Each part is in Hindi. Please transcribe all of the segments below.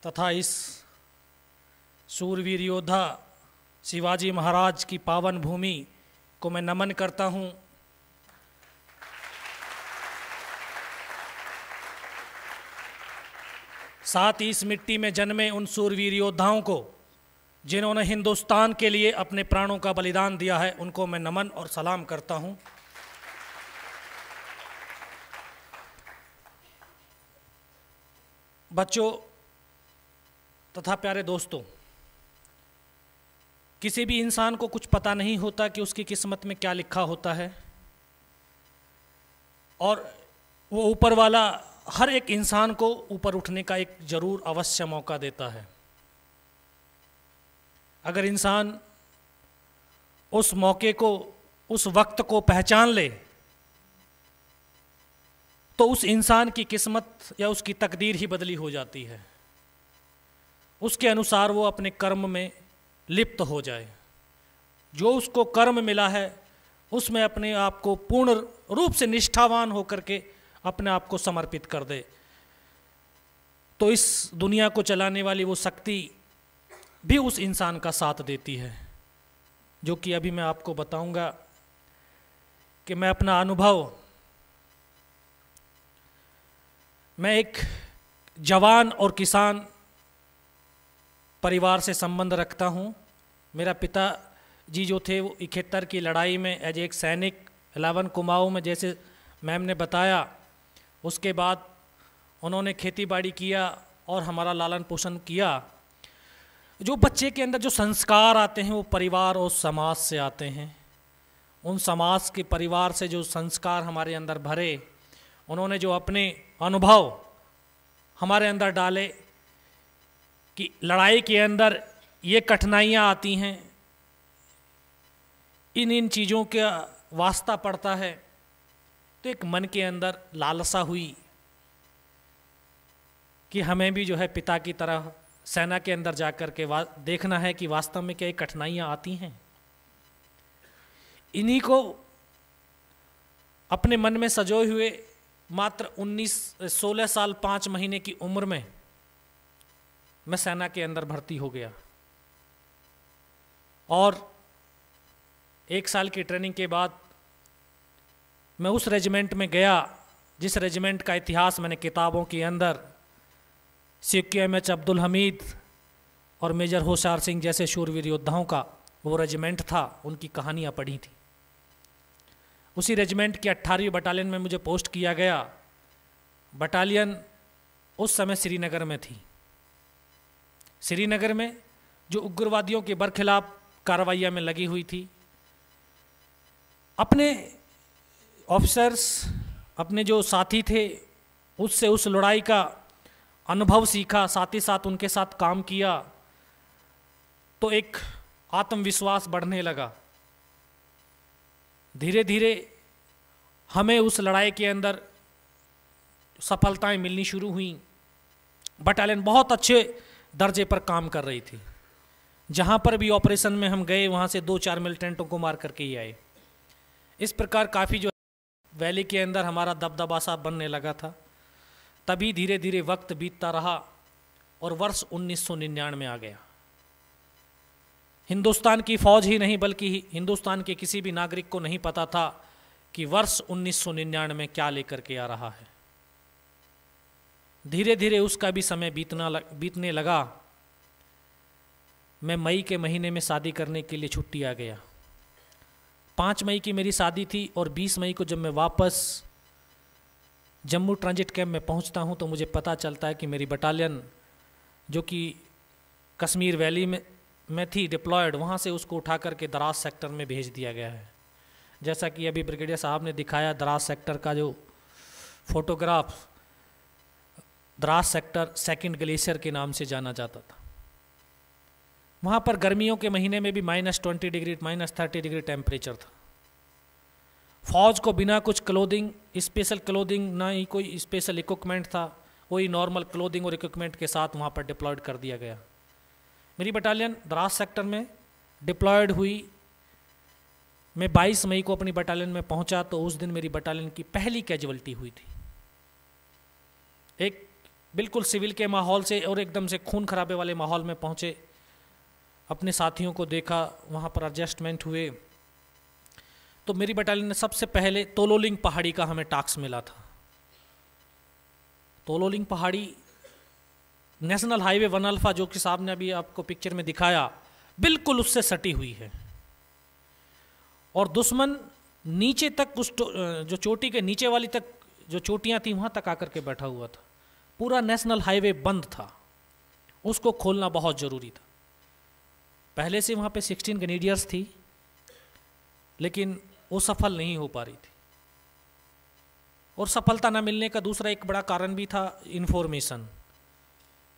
तथा इस शूरवीर योद्धा शिवाजी महाराज की पावन भूमि को मैं नमन करता हूँ। साथ ही इस मिट्टी में जन्मे उन शूरवीर योद्धाओं को जिन्होंने हिंदुस्तान के लिए अपने प्राणों का बलिदान दिया है, उनको मैं नमन और सलाम करता हूँ। बच्चों तथा प्यारे दोस्तों, किसी भी इंसान को कुछ पता नहीं होता कि उसकी किस्मत में क्या लिखा होता है, और वो ऊपर वाला हर एक इंसान को ऊपर उठने का एक जरूर अवश्य मौका देता है। अगर इंसान उस मौके को, उस वक्त को पहचान ले, तो उस इंसान की किस्मत या उसकी तकदीर ही बदली हो जाती है। उसके अनुसार वो अपने कर्म में लिप्त हो जाए। जो उसको कर्म मिला है उसमें अपने आप को पूर्ण रूप से निष्ठावान होकर के अपने आप को समर्पित कर दे, तो इस दुनिया को चलाने वाली वो शक्ति भी उस इंसान का साथ देती है। जो कि अभी मैं आपको बताऊंगा कि मैं अपना अनुभव, मैं एक जवान और किसान परिवार से संबंध रखता हूँ। मेरा पिता जी जो थे वो 71 की लड़ाई में एज एक सैनिक 11 कुमाऊँ में, जैसे मैम ने बताया, उसके बाद उन्होंने खेती बाड़ी किया और हमारा लालन पोषण किया। जो बच्चे के अंदर जो संस्कार आते हैं वो परिवार और समाज से आते हैं। उन समाज के परिवार से जो संस्कार हमारे अंदर भरे, उन्होंने जो अपने अनुभव हमारे अंदर डाले कि लड़ाई के अंदर ये कठिनाइयाँ आती हैं, इन चीज़ों का वास्ता पड़ता है, तो एक मन के अंदर लालसा हुई कि हमें भी जो है पिता की तरह सेना के अंदर जाकर के देखना है कि वास्तव में क्या कठिनाइयाँ आती हैं। इन्हीं को अपने मन में सजोए हुए मात्र 16 साल 5 महीने की उम्र में मैं सेना के अंदर भर्ती हो गया, और 1 साल की ट्रेनिंग के बाद मैं उस रेजिमेंट में गया जिस रेजिमेंट का इतिहास मैंने किताबों के अंदर CQMH अब्दुल हमीद और मेजर होशियार सिंह जैसे शूरवीर योद्धाओं का वो रेजिमेंट था, उनकी कहानियाँ पढ़ी थी। उसी रेजिमेंट की 18वीं बटालियन में मुझे पोस्ट किया गया। बटालियन उस समय श्रीनगर में थी। श्रीनगर में जो उग्रवादियों के बरखिलाफ कार्रवाइयाँ में लगी हुई थी, अपने ऑफिसर्स, अपने जो साथी थे, उससे उस लड़ाई का अनुभव सीखा, साथ ही साथ उनके साथ काम किया, तो एक आत्मविश्वास बढ़ने लगा। धीरे धीरे हमें उस लड़ाई के अंदर सफलताएं मिलनी शुरू हुई। बटालियन बहुत अच्छे दर्जे पर काम कर रही थी। जहाँ पर भी ऑपरेशन में हम गए वहाँ से 2-4 मिलिटेंटों को मार करके ही आए। इस प्रकार काफ़ी जो वैली के अंदर हमारा दबदबा सा बनने लगा था। तभी धीरे धीरे वक्त बीतता रहा और वर्ष 1999 आ गया। हिंदुस्तान की फौज ही नहीं बल्कि हिंदुस्तान के किसी भी नागरिक को नहीं पता था कि वर्ष 1999 में क्या लेकर के आ रहा है। धीरे धीरे उसका भी समय बीतने लगा। मैं मई के महीने में शादी करने के लिए छुट्टी आ गया। 5 मई की मेरी शादी थी और 20 मई को जब मैं वापस जम्मू ट्रांजिट कैंप में पहुंचता हूं तो मुझे पता चलता है कि मेरी बटालियन जो कि कश्मीर वैली में थी डिप्लॉयड, वहां से उसको उठा करके दराज सेक्टर में भेज दिया गया है। जैसा कि अभी ब्रिगेडियर साहब ने दिखाया, दराज सेक्टर का जो फोटोग्राफ, दराज सेक्टर 2nd ग्लेशियर के नाम से जाना जाता था। वहाँ पर गर्मियों के महीने में भी -20 डिग्री -30 डिग्री टेम्परेचर था। फौज को बिना कुछ क्लोथिंग, स्पेशल क्लोथिंग, ना ही कोई स्पेशल इक्विपमेंट था, वही नॉर्मल क्लोथिंग और इक्विपमेंट के साथ वहाँ पर डिप्लॉयड कर दिया गया। मेरी बटालियन द्रास सेक्टर में डिप्लॉयड हुई। मैं 22 मई को अपनी बटालियन में पहुंचा तो उस दिन मेरी बटालियन की पहली कैजुअल्टी हुई थी। एक बिल्कुल सिविल के माहौल से और एकदम से खून खराबे वाले माहौल में पहुँचे, अपने साथियों को देखा, वहाँ पर एडजस्टमेंट हुए। तो मेरी बटालियन ने सबसे पहले तोलोलिंग पहाड़ी का हमें टास्क मिला था। तोलोलिंग पहाड़ी नेशनल हाईवे 1 अल्फा, जो कि साहब ने अभी आपको पिक्चर में दिखाया, बिल्कुल उससे सटी हुई है। और दुश्मन नीचे तक, उस जो चोटी के नीचे वाली तक जो चोटियां थी वहां तक आकर के बैठा हुआ था। पूरा नेशनल हाईवे बंद था, उसको खोलना बहुत जरूरी था। पहले से वहां पे 16 ग्रेनेडियर्स थी, लेकिन वो सफल नहीं हो पा रही थी। और सफलता न मिलने का दूसरा एक बड़ा कारण भी था, इन्फॉर्मेशन,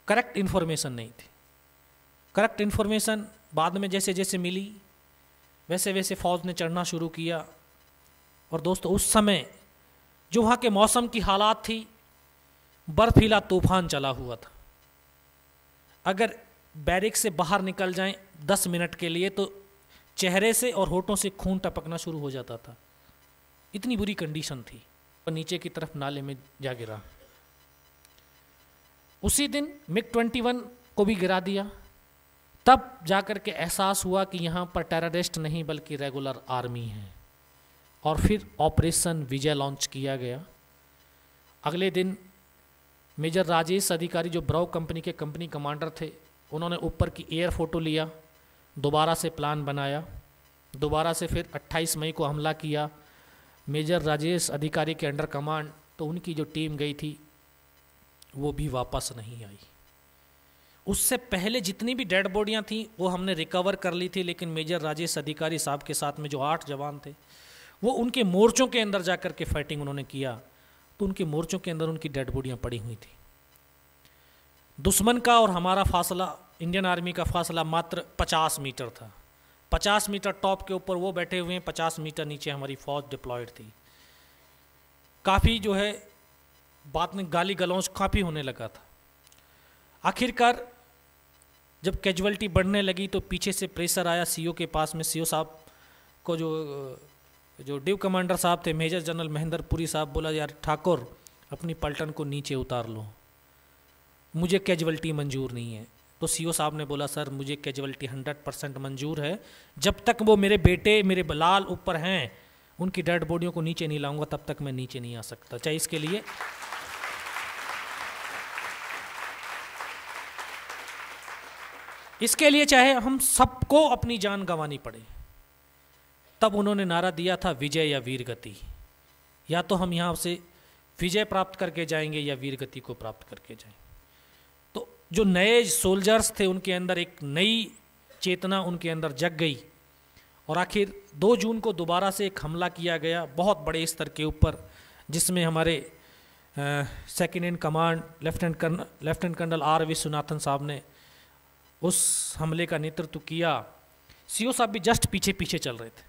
करेक्ट इन्फॉर्मेशन नहीं थी। करेक्ट इन्फॉर्मेशन बाद में जैसे जैसे मिली वैसे वैसे फौज ने चढ़ना शुरू किया। और दोस्तों उस समय जो वहाँ के मौसम की हालात थी, बर्फीला तूफान चला हुआ था। अगर बैरिक से बाहर निकल जाएं 10 मिनट के लिए तो चेहरे से और होठों से खून टपकना शुरू हो जाता था, इतनी बुरी कंडीशन थी। और नीचे की तरफ नाले में जा गिरा। उसी दिन MiG-21 को भी गिरा दिया। तब जाकर के एहसास हुआ कि यहाँ पर टेररिस्ट नहीं बल्कि रेगुलर आर्मी है। और फिर ऑपरेशन विजय लॉन्च किया गया। अगले दिन मेजर राजेश अधिकारी, जो ब्राउ कंपनी के कंपनी कमांडर थे, उन्होंने ऊपर की एयर फोटो लिया, दोबारा से प्लान बनाया, दोबारा से फिर 28 मई को हमला किया। मेजर राजेश अधिकारी के अंडर कमांड, तो उनकी जो टीम गई थी वो भी वापस नहीं आई। उससे पहले जितनी भी डेड बॉडियां थी वो हमने रिकवर कर ली थी, लेकिन मेजर राजेश अधिकारी साहब के साथ में जो 8 जवान थे वो उनके मोर्चों के अंदर जाकर के फाइटिंग उन्होंने किया, तो उनके मोर्चों के अंदर उनकी डेड बॉडियां पड़ी हुई थी। दुश्मन का और हमारा फासला, इंडियन आर्मी का फासला मात्र 50 मीटर था। 50 मीटर टॉप के ऊपर वो बैठे हुए हैं, 50 मीटर नीचे हमारी फौज डिप्लॉयड थी। काफ़ी जो है बाद में गाली गलौज काफ़ी होने लगा था। आखिरकार जब कैजुअलिटी बढ़ने लगी तो पीछे से प्रेशर आया सीओ के पास में। सीओ साहब को जो डिव कमांडर साहब थे, मेजर जनरल महेंद्र पुरी साहब, बोला यार ठाकुर अपनी पलटन को नीचे उतार लो, मुझे कैजुअलिटी मंजूर नहीं है। तो सीओ साहब ने बोला सर मुझे कैजुअलिटी 100% मंजूर है, जब तक वो मेरे बेटे, मेरे बलाल ऊपर हैं, उनकी डेड बॉडियों को नीचे नहीं लाऊंगा तब तक मैं नीचे नहीं आ सकता, चाहे इसके लिए चाहे हम सबको अपनी जान गंवानी पड़े। तब उन्होंने नारा दिया था विजय या वीरगति, या तो हम यहाँ से विजय प्राप्त करके जाएंगे या वीरगति को प्राप्त करके जाएंगे। तो जो नए सोल्जर्स थे उनके अंदर एक नई चेतना उनके अंदर जग गई। और आखिर 2 जून को दोबारा से एक हमला किया गया बहुत बड़े स्तर के ऊपर, जिसमें हमारे second in command lieutenant colonel R Viswanathan साहब ने उस हमले का नेतृत्व किया। सीओ साहब भी जस्ट पीछे पीछे चल रहे थे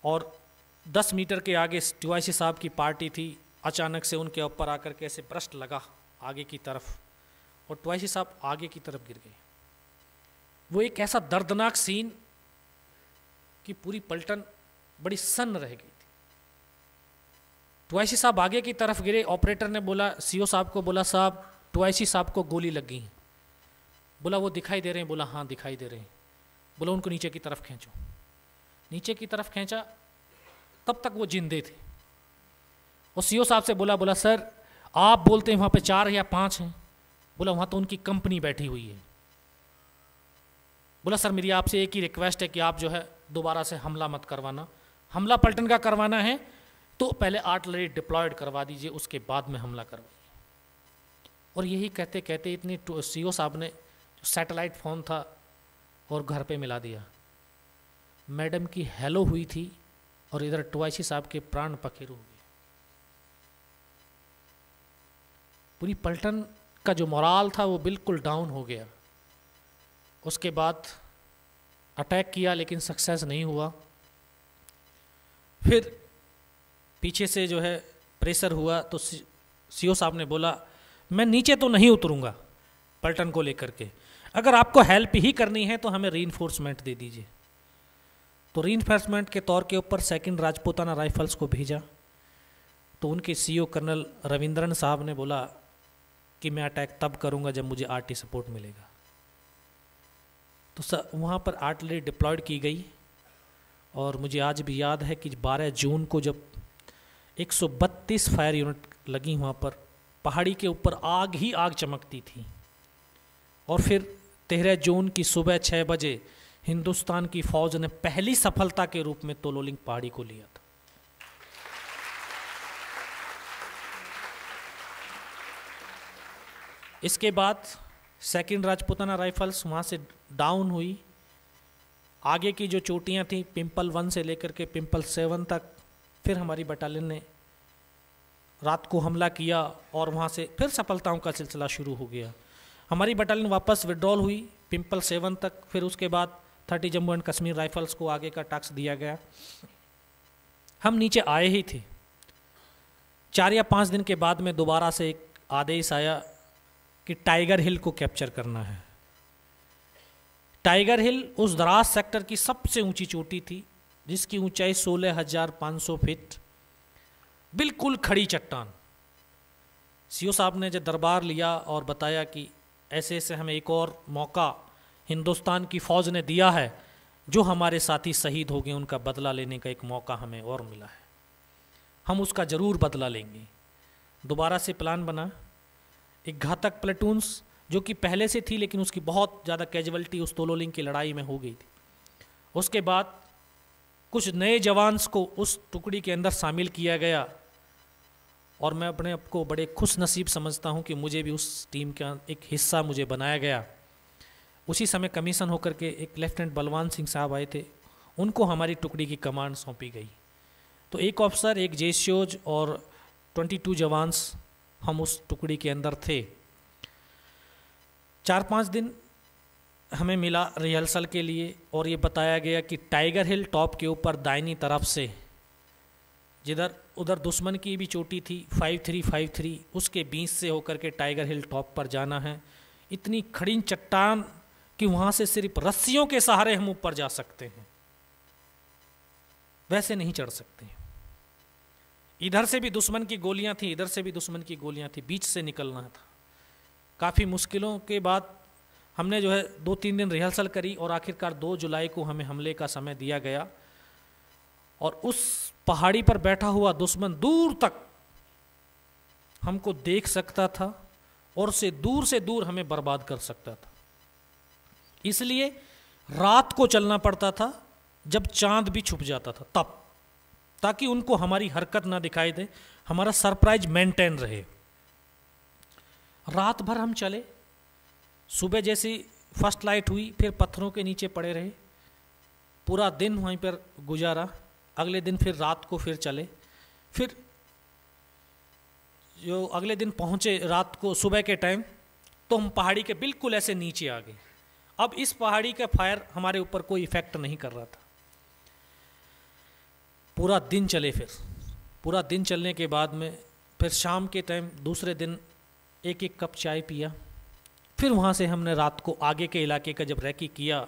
और 10 मीटर के आगे TYC साहब की पार्टी थी। अचानक से उनके ऊपर आकर के ऐसे ब्रस्ट लगा आगे की तरफ और TYC साहब आगे की तरफ गिर गए। वो एक ऐसा दर्दनाक सीन कि पूरी पलटन बड़ी सन्न रह गई थी। TYC साहब आगे की तरफ गिरे। ऑपरेटर ने बोला, सीओ साहब को बोला, साहब TYC साहब को गोली लग गई। बोला वो दिखाई दे रहे हैं? बोला हाँ दिखाई दे रहे हैं। बोला उनको नीचे की तरफ खींचो। नीचे की तरफ खींचा, तब तक वो जिंदे थे। और सीओ साहब से बोला सर आप बोलते हैं वहाँ पे 4 या 5 हैं। बोला वहाँ तो उनकी कंपनी बैठी हुई है। बोला सर मेरी आपसे एक ही रिक्वेस्ट है कि आप जो है दोबारा से हमला मत करवाना। हमला पलटन का करवाना है तो पहले आर्टिलरी डिप्लॉयड करवा दीजिए, उसके बाद में हमला करवाइए। और यही कहते कहते इतनी सीओ साहब ने सैटेलाइट फ़ोन था और घर पे मिला दिया। मैडम की हेलो हुई थी और इधर TYC साहब के प्राण पखेरु हो गए। पूरी पलटन का जो मोराल था वो बिल्कुल डाउन हो गया। उसके बाद अटैक किया लेकिन सक्सेस नहीं हुआ। फिर पीछे से जो है प्रेशर हुआ तो सीओ साहब ने बोला मैं नीचे तो नहीं उतरूंगा पलटन को लेकर के, अगर आपको हेल्प ही करनी है तो हमें रीइंफोर्समेंट दे दीजिए। तो रीइंफोर्समेंट के तौर के ऊपर 2nd राजपूताना राइफल्स को भेजा। तो उनके सीईओ कर्नल रविंद्रन साहब ने बोला कि मैं अटैक तब करूँगा जब मुझे आर्टी सपोर्ट मिलेगा। तो वहाँ पर आर्टिलरी डिप्लॉयड की गई और मुझे आज भी याद है कि 12 जून को जब 132 फायर यूनिट लगी वहाँ पर, पहाड़ी के ऊपर आग ही आग चमकती थी। और फिर 13 जून की सुबह 6 बजे हिंदुस्तान की फौज ने पहली सफलता के रूप में तोलोलिंग पहाड़ी को लिया था। इसके बाद सेकंड राजपूताना राइफल्स वहाँ से डाउन हुई। आगे की जो चोटियाँ थी पिंपल 1 से लेकर के पिंपल 7 तक, फिर हमारी बटालियन ने रात को हमला किया और वहाँ से फिर सफलताओं का सिलसिला शुरू हो गया। हमारी बटालियन वापस विड्रॉल हुई पिंपल 7 तक, फिर उसके बाद 30 जम्मू एंड कश्मीर राइफल्स को आगे का टास्क दिया गया। हम नीचे आए ही थे, 4 या 5 दिन के बाद में दोबारा से एक आदेश आया कि टाइगर हिल को कैप्चर करना है। टाइगर हिल उस दराज सेक्टर की सबसे ऊंची चोटी थी जिसकी ऊंचाई 16,500 फीट, बिल्कुल खड़ी चट्टान। सीओ साहब ने जब दरबार लिया और बताया कि ऐसे ऐसे हमें एक और मौका हिंदुस्तान की फ़ौज ने दिया है, जो हमारे साथी शहीद हो गए उनका बदला लेने का एक मौका हमें और मिला है, हम उसका ज़रूर बदला लेंगे। दोबारा से प्लान बना, एक घातक प्लेटून्स जो कि पहले से थी लेकिन उसकी बहुत ज़्यादा कैजुअलिटी उस तोलोलिंग की लड़ाई में हो गई थी। उसके बाद कुछ नए जवान्स को उस टुकड़ी के अंदर शामिल किया गया और मैं अपने आप को बड़े खुश नसीब समझता हूं कि मुझे भी उस टीम का एक हिस्सा मुझे बनाया गया। उसी समय कमीशन होकर के एक लेफ्टिनेंट बलवान सिंह साहब आए थे, उनको हमारी टुकड़ी की कमांड सौंपी गई। तो एक ऑफिसर, एक जेसीओज और 22 जवान्स हम उस टुकड़ी के अंदर थे। 4-5 दिन हमें मिला रिहर्सल के लिए और ये बताया गया कि टाइगर हिल टॉप के ऊपर दाहिनी तरफ से, जिधर उधर दुश्मन की भी चोटी थी 5353, उसके बीच से होकर के टाइगर हिल टॉप पर जाना है। इतनी खड़ी चट्टान कि वहाँ से सिर्फ रस्सियों के सहारे हम ऊपर जा सकते हैं, वैसे नहीं चढ़ सकते। इधर से भी दुश्मन की गोलियां थी, इधर से भी दुश्मन की गोलियां थी, बीच से निकलना था। काफ़ी मुश्किलों के बाद हमने जो है 2-3 दिन रिहर्सल करी और आखिरकार 2 जुलाई को हमें हमले का समय दिया गया। और उस पहाड़ी पर बैठा हुआ दुश्मन दूर तक हमको देख सकता था और से दूर हमें बर्बाद कर सकता था। इसलिए रात को चलना पड़ता था जब चांद भी छुप जाता था तब, ताकि उनको हमारी हरकत ना दिखाई दे, हमारा सरप्राइज मेंटेन रहे। रात भर हम चले, सुबह जैसी फर्स्ट लाइट हुई फिर पत्थरों के नीचे पड़े रहे, पूरा दिन वहीं पर गुजारा। अगले दिन फिर रात को फिर चले, फिर जो अगले दिन पहुंचे रात को सुबह के टाइम, तो हम पहाड़ी के बिल्कुल ऐसे नीचे आ गए। अब इस पहाड़ी का फायर हमारे ऊपर कोई इफेक्ट नहीं कर रहा था। पूरा दिन चले, फिर पूरा दिन चलने के बाद में फिर शाम के टाइम दूसरे दिन 1-1 कप चाय पिया। फिर वहाँ से हमने रात को आगे के इलाके का जब रैकी किया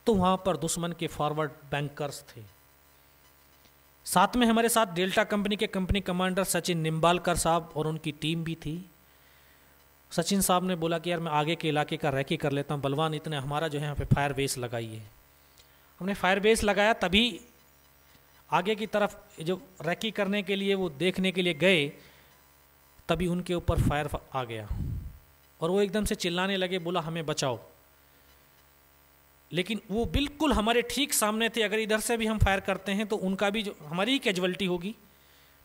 तो वहाँ पर दुश्मन के फॉरवर्ड बैंकर्स थे। साथ में हमारे साथ डेल्टा कंपनी के कंपनी कमांडर सचिन निम्बालकर साहब और उनकी टीम भी थी। सचिन साहब ने बोला कि यार मैं आगे के इलाके का रैकी कर लेता हूँ, बलवान इतने हमारा जो है यहाँ पे फायर बेस लगाइए। हमने फायर बेस लगाया, तभी आगे की तरफ जो रैकी करने के लिए वो देखने के लिए गए, तभी उनके ऊपर फायर आ गया और वो एकदम से चिल्लाने लगे, बोला हमें बचाओ। लेकिन वो बिल्कुल हमारे ठीक सामने थे, अगर इधर से भी हम फायर करते हैं तो उनका भी जो हमारी ही कैजुअलिटी होगी,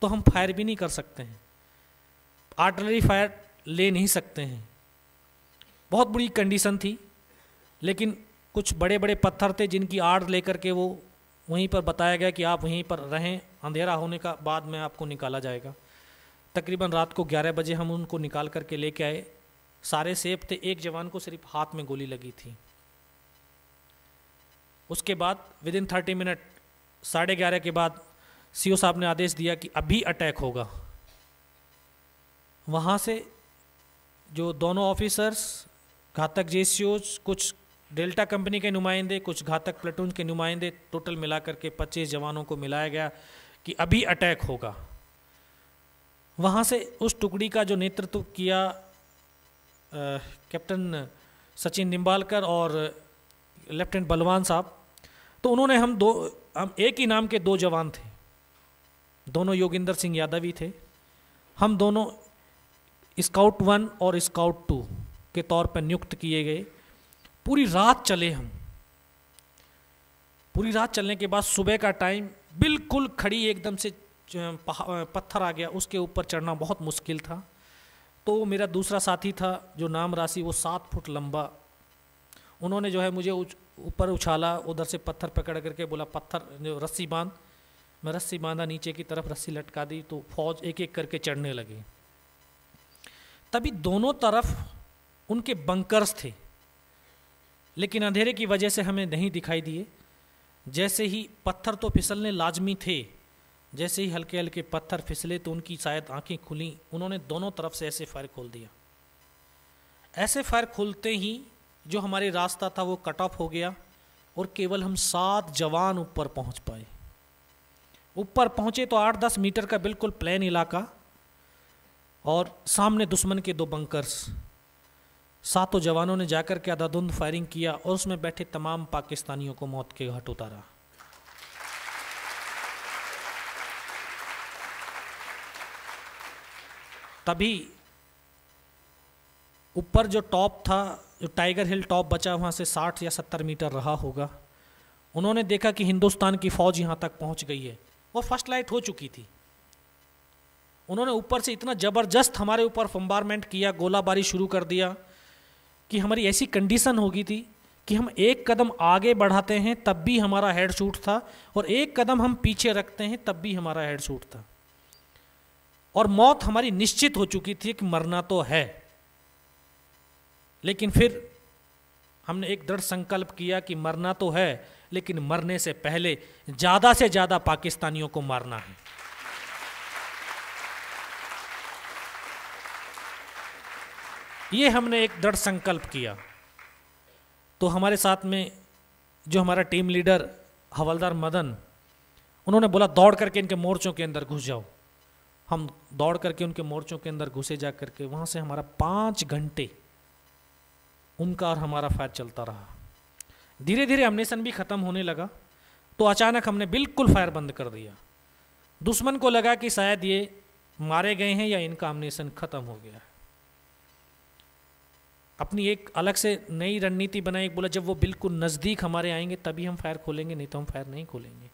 तो हम फायर भी नहीं कर सकते हैं, आर्टिलरी फायर ले नहीं सकते हैं। बहुत बुरी कंडीशन थी, लेकिन कुछ बड़े बड़े पत्थर थे जिनकी आड़ लेकर के वो वहीं पर बताया गया कि आप वहीं पर रहें, अंधेरा होने का बाद में आपको निकाला जाएगा। तकरीबन रात को 11 बजे हम उनको निकाल करके लेके आए। सारे सेफ थे, एक जवान को सिर्फ हाथ में गोली लगी थी। उसके बाद विदिन 30 मिनट 11:30 के बाद सीओ साहब ने आदेश दिया कि अभी अटैक होगा। वहाँ से जो दोनों ऑफिसर्स, घातक जेसीओज, कुछ डेल्टा कंपनी के नुमाइंदे, कुछ घातक प्लेटून के नुमाइंदे, टोटल मिलाकर के 25 जवानों को मिलाया गया कि अभी अटैक होगा। वहाँ से उस टुकड़ी का जो नेतृत्व किया कैप्टन सचिन निम्बालकर और लेफ्टिनेंट बलवान साहब, तो उन्होंने हम एक ही नाम के दो जवान थे, दोनों योगिंदर सिंह यादव ही थे। हम दोनों स्काउट 1 और स्काउट 2 के तौर पर नियुक्त किए गए। पूरी रात चले हम। पूरी रात चलने के बाद सुबह का टाइम, बिल्कुल खड़ी एकदम से पत्थर आ गया, उसके ऊपर चढ़ना बहुत मुश्किल था। तो मेरा दूसरा साथी था जो नाम राशि, वो 7 फुट लंबा, उन्होंने जो है मुझे ऊपर उछाला, उधर से पत्थर पकड़ करके बोला पत्थर जो रस्सी बांध। मैं रस्सी बांधा, नीचे की तरफ रस्सी लटका दी, तो फौज एक एक करके चढ़ने लगे। तभी दोनों तरफ उनके बंकर्स थे, लेकिन अंधेरे की वजह से हमें नहीं दिखाई दिए। जैसे ही पत्थर तो फिसलने लाजमी थे, जैसे ही हल्के हल्के पत्थर फिसले तो उनकी शायद आंखें खुली, उन्होंने दोनों तरफ से ऐसे फायर खोल दिया। ऐसे फायर खोलते ही जो हमारे रास्ता था वो कट ऑफ हो गया और केवल हम 7 जवान ऊपर पहुंच पाए। ऊपर पहुंचे तो 8-10 मीटर का बिल्कुल प्लेन इलाका और सामने दुश्मन के 2 बंकर्स। 7 जवानों ने जाकर के अंधाधुंध फायरिंग किया और उसमें बैठे तमाम पाकिस्तानियों को मौत के घाट उतारा। तभी ऊपर जो टॉप था, जो टाइगर हिल टॉप बचा, वहाँ से 60 या 70 मीटर रहा होगा, उन्होंने देखा कि हिंदुस्तान की फौज यहाँ तक पहुँच गई है। वो फर्स्ट लाइट हो चुकी थी। उन्होंने ऊपर से इतना ज़बरदस्त हमारे ऊपर बम्बारमेंट किया, गोलाबारी शुरू कर दिया कि हमारी ऐसी कंडीशन हो गई थी कि हम एक कदम आगे बढ़ाते हैं तब भी हमारा हेड शूट था, और एक कदम हम पीछे रखते हैं तब भी हमारा हेड शूट था। और मौत हमारी निश्चित हो चुकी थी कि मरना तो है। लेकिन फिर हमने एक दृढ़ संकल्प किया कि मरना तो है, लेकिन मरने से पहले ज़्यादा से ज़्यादा पाकिस्तानियों को मारना है। ये हमने एक दृढ़ संकल्प किया। तो हमारे साथ में जो हमारा टीम लीडर हवलदार मदन, उन्होंने बोला दौड़ करके इनके मोर्चों के अंदर घुस जाओ। हम दौड़ करके उनके मोर्चों के अंदर घुसे, जा करके वहाँ से हमारा 5 घंटे उनका और हमारा फायर चलता रहा। धीरे धीरे अम्नेशन भी ख़त्म होने लगा, तो अचानक हमने बिल्कुल फायर बंद कर दिया। दुश्मन को लगा कि शायद ये मारे गए हैं या इनका अम्नेशन ख़त्म हो गया है। अपनी एक अलग से नई रणनीति बनाई, बोला जब वो बिल्कुल नज़दीक हमारे आएंगे तभी हम फायर खोलेंगे, नहीं तो हम फायर नहीं खोलेंगे।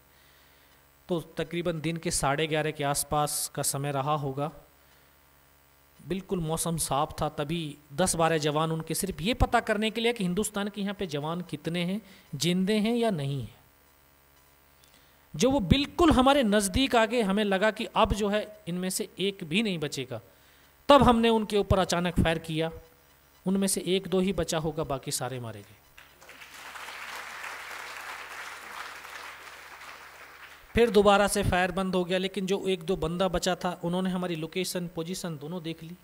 तो तकरीबन दिन के 11:30 के आसपास का समय रहा होगा, बिल्कुल मौसम साफ था। तभी 10-12 जवान उनके सिर्फ ये पता करने के लिए कि हिंदुस्तान के यहाँ पे जवान कितने हैं, जिंदे हैं या नहीं हैं। जो वो बिल्कुल हमारे नज़दीक आ गए, हमें लगा कि अब जो है इनमें से एक भी नहीं बचेगा। तब हमने उनके ऊपर अचानक फायर किया। उनमें से 1-2 ही बचा होगा, बाकी सारे मारे गए। फिर दोबारा से फायर बंद हो गया, लेकिन जो 1-2 बंदा बचा था, उन्होंने हमारी लोकेशन, पोजीशन दोनों देख ली।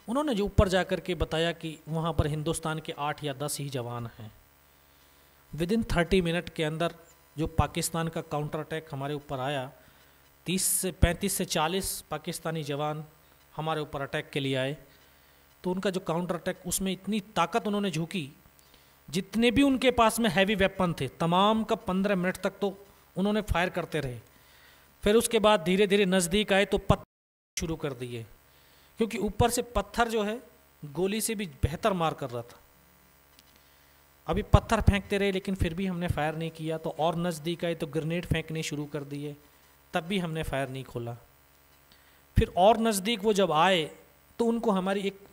उन्होंने जो ऊपर जा कर के बताया कि वहाँ पर हिंदुस्तान के 8 या 10 ही जवान हैं। विदिन 30 मिनट के अंदर जो पाकिस्तान का काउंटर अटैक हमारे ऊपर आया, 35 से 40 पाकिस्तानी जवान हमारे ऊपर अटैक के लिए आए। तो उनका जो काउंटर अटैक, उसमें इतनी ताकत उन्होंने झोंकी, जितने भी उनके पास में हैवी वेपन थे तमाम का 15 मिनट तक तो उन्होंने फायर करते रहे। फिर उसके बाद धीरे धीरे नज़दीक आए तो पत्थर शुरू कर दिए, क्योंकि ऊपर से पत्थर जो है गोली से भी बेहतर मार कर रहा था। अभी पत्थर फेंकते रहे, लेकिन फिर भी हमने फायर नहीं किया। तो और नज़दीक आए तो ग्रेनेड फेंकने शुरू कर दिए, तब भी हमने फायर नहीं खोला। फिर और नज़दीक वो जब आए तो उनको हमारी एक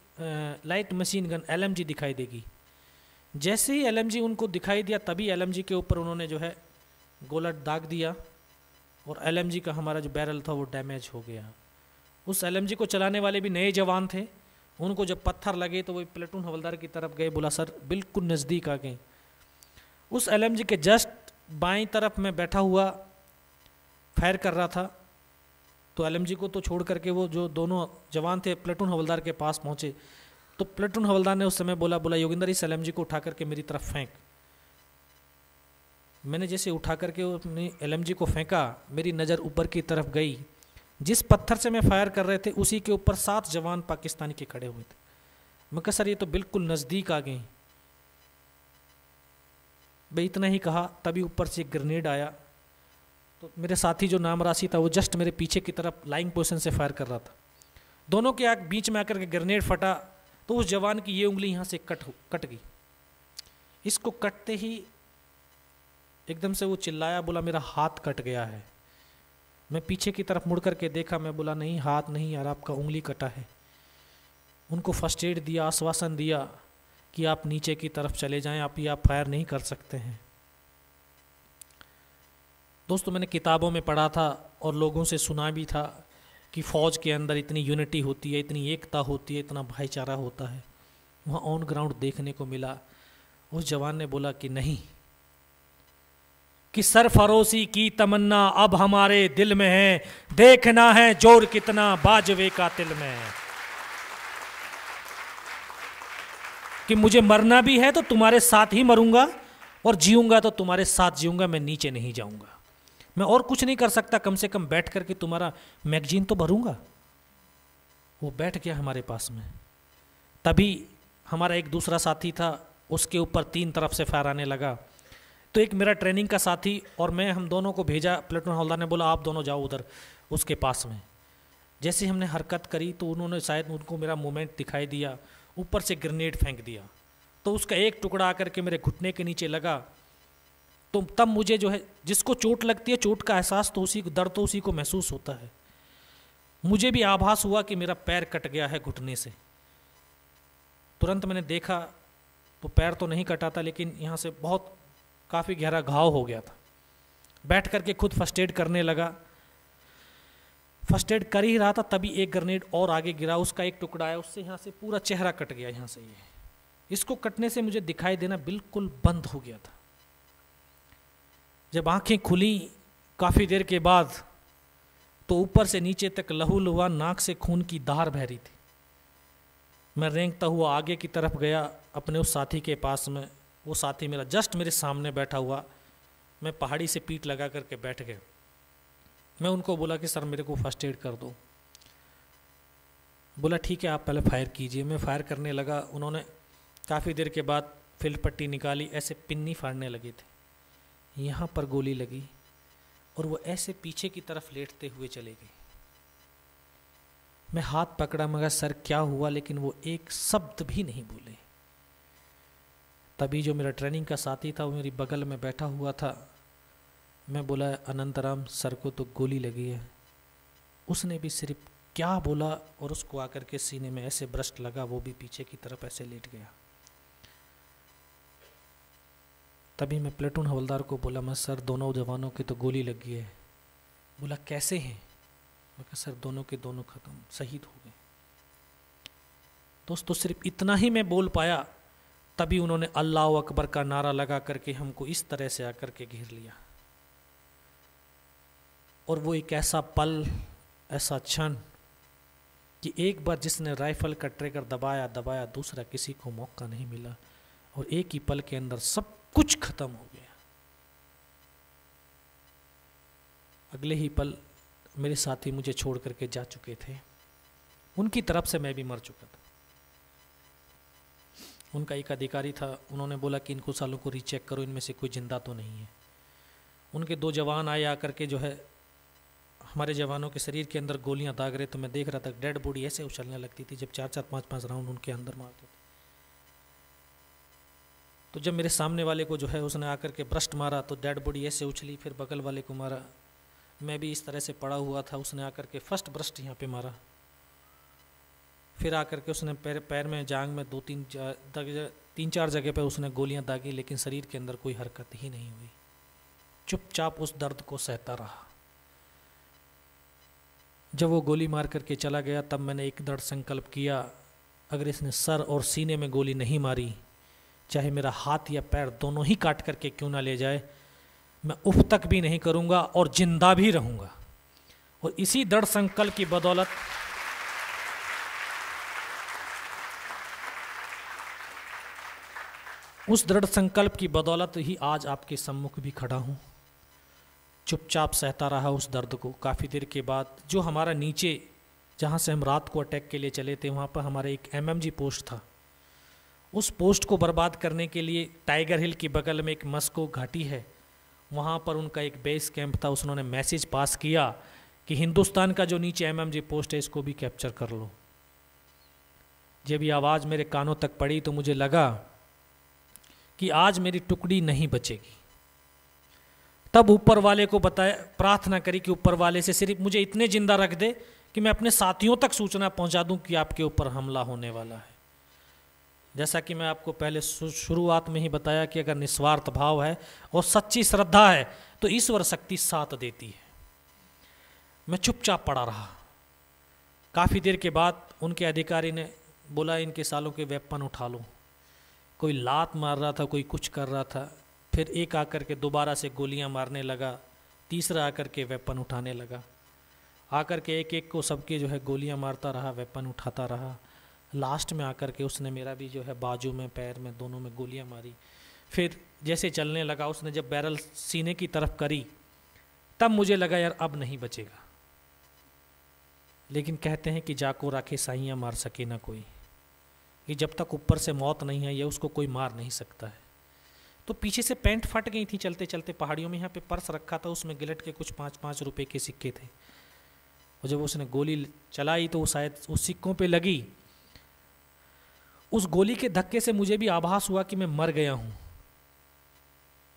लाइट मशीन गन LMG दिखाई देगी। जैसे ही LMG उनको दिखाई दिया, तभी LMG के ऊपर उन्होंने जो है गोला दाग दिया और LMG का हमारा जो बैरल था वो डैमेज हो गया। उस LMG को चलाने वाले भी नए जवान थे। उनको जब पत्थर लगे तो वो प्लेटून हवलदार की तरफ गए, बोला सर बिल्कुल नज़दीक आ गए। उस LMG के जस्ट बाईं तरफ मैं बैठा हुआ फायर कर रहा था, तो LMG को तो छोड़ करके वो जो दोनों जवान थे प्लेटून हवलदार के पास पहुँचे। तो प्लेटून हवलदार ने उस समय बोला योगिंदर इस LMG को उठा करके मेरी तरफ फेंक। मैंने जैसे उठा करके अपनी LMG को फेंका, मेरी नज़र ऊपर की तरफ गई। जिस पत्थर से मैं फायर कर रहे थे उसी के ऊपर 7 जवान पाकिस्तानी के खड़े हुए थे। मैं कहा सर ये तो बिल्कुल नज़दीक आ गए। भाई इतना ही कहा, तभी ऊपर से एक ग्रेनेड आया। तो मेरे साथी जो नाम राशि था वो जस्ट मेरे पीछे की तरफ लाइंग पोजीशन से फायर कर रहा था। दोनों के बीच में आकर के ग्रेनेड फटा, तो उस जवान की ये उंगली यहाँ से कट गई। इसको कटते ही एकदम से वो चिल्लाया, बोला मेरा हाथ कट गया है। मैं पीछे की तरफ मुड़ करके देखा, मैं बोला नहीं हाथ नहीं यार, आपका उंगली कटा है। उनको फर्स्ट एड दिया, आश्वासन दिया कि आप नीचे की तरफ चले जाएं, आप फायर नहीं कर सकते हैं। दोस्तों मैंने किताबों में पढ़ा था और लोगों से सुना भी था कि फ़ौज के अंदर इतनी यूनिटी होती है, इतनी एकता होती है, इतना भाईचारा होता है। वहाँ ऑन ग्राउंड देखने को मिला। उस जवान ने बोला कि नहीं, कि सरफरोशी की तमन्ना अब हमारे दिल में है, देखना है जोर कितना बाजवे का तिल में है। कि मुझे मरना भी है तो तुम्हारे साथ ही मरूंगा, और जीऊंगा तो तुम्हारे साथ जीऊंगा, मैं नीचे नहीं जाऊंगा। मैं और कुछ नहीं कर सकता, कम से कम बैठ करके तुम्हारा मैगजीन तो भरूंगा। वो बैठ गया हमारे पास में। तभी हमारा एक दूसरा साथी था, उसके ऊपर 3 तरफ से फायर आने लगा। तो एक मेरा ट्रेनिंग का साथी और मैं, हम दोनों को भेजा। प्लेटून हवलदार ने बोला आप दोनों जाओ उधर उसके पास में। जैसे हमने हरकत करी तो उन्होंने शायद उनको मेरा मूवमेंट दिखाई दिया, ऊपर से ग्रेनेड फेंक दिया। तो उसका एक टुकड़ा आकर के मेरे घुटने के नीचे लगा। तो तब मुझे जो है, जिसको चोट लगती है चोट का एहसास तो उसी, दर्द तो उसी को महसूस होता है। मुझे भी आभास हुआ कि मेरा पैर कट गया है घुटने से। तुरंत मैंने देखा तो पैर तो नहीं कटा था, लेकिन यहाँ से बहुत काफ़ी गहरा घाव हो गया था। बैठ करके खुद फर्स्ट एड करने लगा। फर्स्ट एड कर ही रहा था तभी एक ग्रेनेड और आगे गिरा, उसका एक टुकड़ा आया, उससे यहाँ से पूरा चेहरा कट गया। यहाँ से ये इसको कटने से मुझे दिखाई देना बिल्कुल बंद हो गया था। जब आंखें खुली काफ़ी देर के बाद तो ऊपर से नीचे तक लहूलुहान, नाक से खून की धार बह रही थी। मैं रेंगता हुआ आगे की तरफ गया अपने उस साथी के पास में। वो साथी मेरा जस्ट मेरे सामने बैठा हुआ। मैं पहाड़ी से पीठ लगा करके बैठ गया। मैं उनको बोला कि सर मेरे को फर्स्ट एड कर दो। बोला ठीक है आप पहले फायर कीजिए। मैं फायर करने लगा। उन्होंने काफ़ी देर के बाद फिल्ड पट्टी निकाली, ऐसे पिन्नी फाड़ने लगे थे। यहाँ पर गोली लगी और वो ऐसे पीछे की तरफ लेटते हुए चले गए। मैं हाथ पकड़ा, मगर सर क्या हुआ, लेकिन वो एक शब्द भी नहीं बोले। तभी जो मेरा ट्रेनिंग का साथी था वो मेरी बगल में बैठा हुआ था। मैं बोला अनंतराम सर को तो गोली लगी है। उसने भी सिर्फ क्या बोला और उसको आकर के सीने में ऐसे ब्रस्ट लगा, वो भी पीछे की तरफ ऐसे लेट गया। तभी मैं प्लेटून हवलदार को बोला मैं सर दोनों जवानों की तो गोली लगी है। बोला कैसे हैं? मैं कहा सर दोनों के दोनों खत्म, शहीद हो गए। दोस्तों सिर्फ इतना ही मैं बोल पाया, तभी उन्होंने अल्लाह अकबर का नारा लगा करके हमको इस तरह से आकर के घेर लिया। और वो एक ऐसा पल, ऐसा क्षण कि एक बार जिसने राइफल का ट्रिगर दबाया दबाया, दूसरा किसी को मौका नहीं मिला और एक ही पल के अंदर सब कुछ खत्म हो गया। अगले ही पल मेरे साथी मुझे छोड़ करके जा चुके थे। उनकी तरफ से मैं भी मर चुका था। उनका एक अधिकारी था, उन्होंने बोला कि इनको सालों को रीचेक करो, इनमें से कोई जिंदा तो नहीं है। उनके 2 जवान आए आकर के जो है हमारे जवानों के शरीर के अंदर गोलियां दाग रहे। तो मैं देख रहा था डेड बॉडी ऐसे उछलने लगती थी जब 4-4, 5-5 राउंड उनके अंदर मारते थे। तो जब मेरे सामने वाले को जो है उसने आकर के ब्रस्ट मारा तो डेड बॉडी ऐसे उछली, फिर बगल वाले को मारा। मैं भी इस तरह से पड़ा हुआ था, उसने आकर के फर्स्ट ब्रस्ट यहाँ पे मारा, फिर आकर के उसने पैर में, जांग में 3-4 जगह पे उसने गोलियां दागी, लेकिन शरीर के अंदर कोई हरकत ही नहीं हुई। चुपचाप उस दर्द को सहता रहा। जब वो गोली मार करके चला गया तब मैंने एक दृढ़ संकल्प किया, अगर इसने सर और सीने में गोली नहीं मारी, चाहे मेरा हाथ या पैर दोनों ही काट करके क्यों ना ले जाए, मैं उफ तक भी नहीं करूंगा और जिंदा भी रहूंगा। और इसी दृढ़ संकल्प की बदौलत उस दृढ़ संकल्प की बदौलत ही आज आपके सम्मुख भी खड़ा हूं। चुपचाप सहता रहा उस दर्द को। काफ़ी देर के बाद जो हमारा नीचे, जहाँ से हम रात को अटैक के लिए चले थे, वहाँ पर हमारा एक MMG पोस्ट था, उस पोस्ट को बर्बाद करने के लिए टाइगर हिल के बगल में एक मस्को घाटी है, वहाँ पर उनका एक बेस कैंप था। उसने मैसेज पास किया कि हिंदुस्तान का जो नीचे MMG पोस्ट है इसको भी कैप्चर कर लो। जब ये आवाज़ मेरे कानों तक पड़ी तो मुझे लगा कि आज मेरी टुकड़ी नहीं बचेगी। तब ऊपर वाले को बताया, प्रार्थना करी कि ऊपर वाले से सिर्फ मुझे इतने जिंदा रख दे कि मैं अपने साथियों तक सूचना पहुंचा दूं कि आपके ऊपर हमला होने वाला है। जैसा कि मैं आपको पहले शुरुआत में ही बताया कि अगर निस्वार्थ भाव है और सच्ची श्रद्धा है तो ईश्वर शक्ति साथ देती है। मैं चुपचाप पड़ा रहा। काफ़ी देर के बाद उनके अधिकारी ने बोला, इनके सालों के वेपन उठा लो। कोई लात मार रहा था, कोई कुछ कर रहा था। फिर एक आकर के दोबारा से गोलियां मारने लगा, तीसरा आकर के वेपन उठाने लगा। आकर के एक एक को सबके जो है गोलियां मारता रहा, वेपन उठाता रहा। लास्ट में आकर के उसने मेरा भी जो है बाजू में, पैर में, दोनों में गोलियां मारी। फिर जैसे चलने लगा, उसने जब बैरल सीने की तरफ करी तब मुझे लगा यार अब नहीं बचेगा। लेकिन कहते हैं कि जाको राखे साइयाँ मार सके ना कोई, कि जब तक ऊपर से मौत नहीं है ये उसको कोई मार नहीं सकता है। तो पीछे से पैंट फट गई थी चलते चलते पहाड़ियों में। यहाँ पे पर्स रखा था, उसमें गिलट के कुछ 5-5 रुपए के सिक्के थे। और जब उसने गोली चलाई तो वो शायद उस सिक्कों पे लगी। उस गोली के धक्के से मुझे भी आभास हुआ कि मैं मर गया हूँ।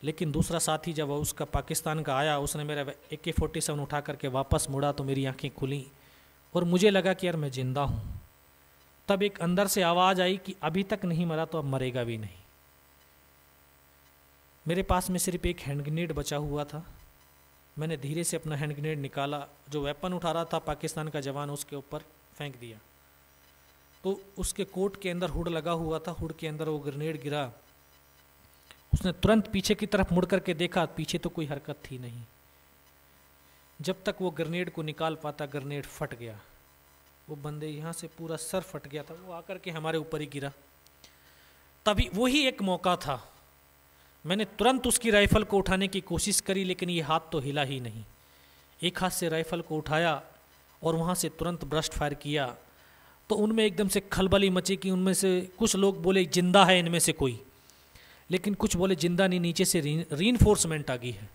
लेकिन दूसरा साथी जब उसका पाकिस्तान का आया, उसने मेरा AK-47 उठा करके वापस मुड़ा तो मेरी आंखें खुली और मुझे लगा कि यार मैं जिंदा हूँ। तब एक अंदर से आवाज़ आई कि अभी तक नहीं मरा तो अब मरेगा भी नहीं। मेरे पास में सिर्फ एक हैंड ग्रेनेड बचा हुआ था। मैंने धीरे से अपना हैंड ग्रेनेड निकाला, जो वेपन उठा रहा था पाकिस्तान का जवान उसके ऊपर फेंक दिया। तो उसके कोट के अंदर हुड लगा हुआ था, हुड के अंदर वो ग्रेनेड गिरा। उसने तुरंत पीछे की तरफ मुड़ करके देखा, पीछे तो कोई हरकत थी नहीं। जब तक वो ग्रेनेड को निकाल पाता ग्रेनेड फट गया। वो बंदे यहाँ से पूरा सर फट गया था, वो आकर के हमारे ऊपर ही गिरा। तभी वही एक मौका था, मैंने तुरंत उसकी राइफल को उठाने की कोशिश करी, लेकिन ये हाथ तो हिला ही नहीं। एक हाथ से राइफल को उठाया और वहाँ से तुरंत ब्रस्ट फायर किया तो उनमें एकदम से खलबली मची कि उनमें से कुछ लोग बोले जिंदा है इनमें से कोई, लेकिन कुछ बोले जिंदा नहीं, नीचे से रीइंफोर्समेंट आ गई है।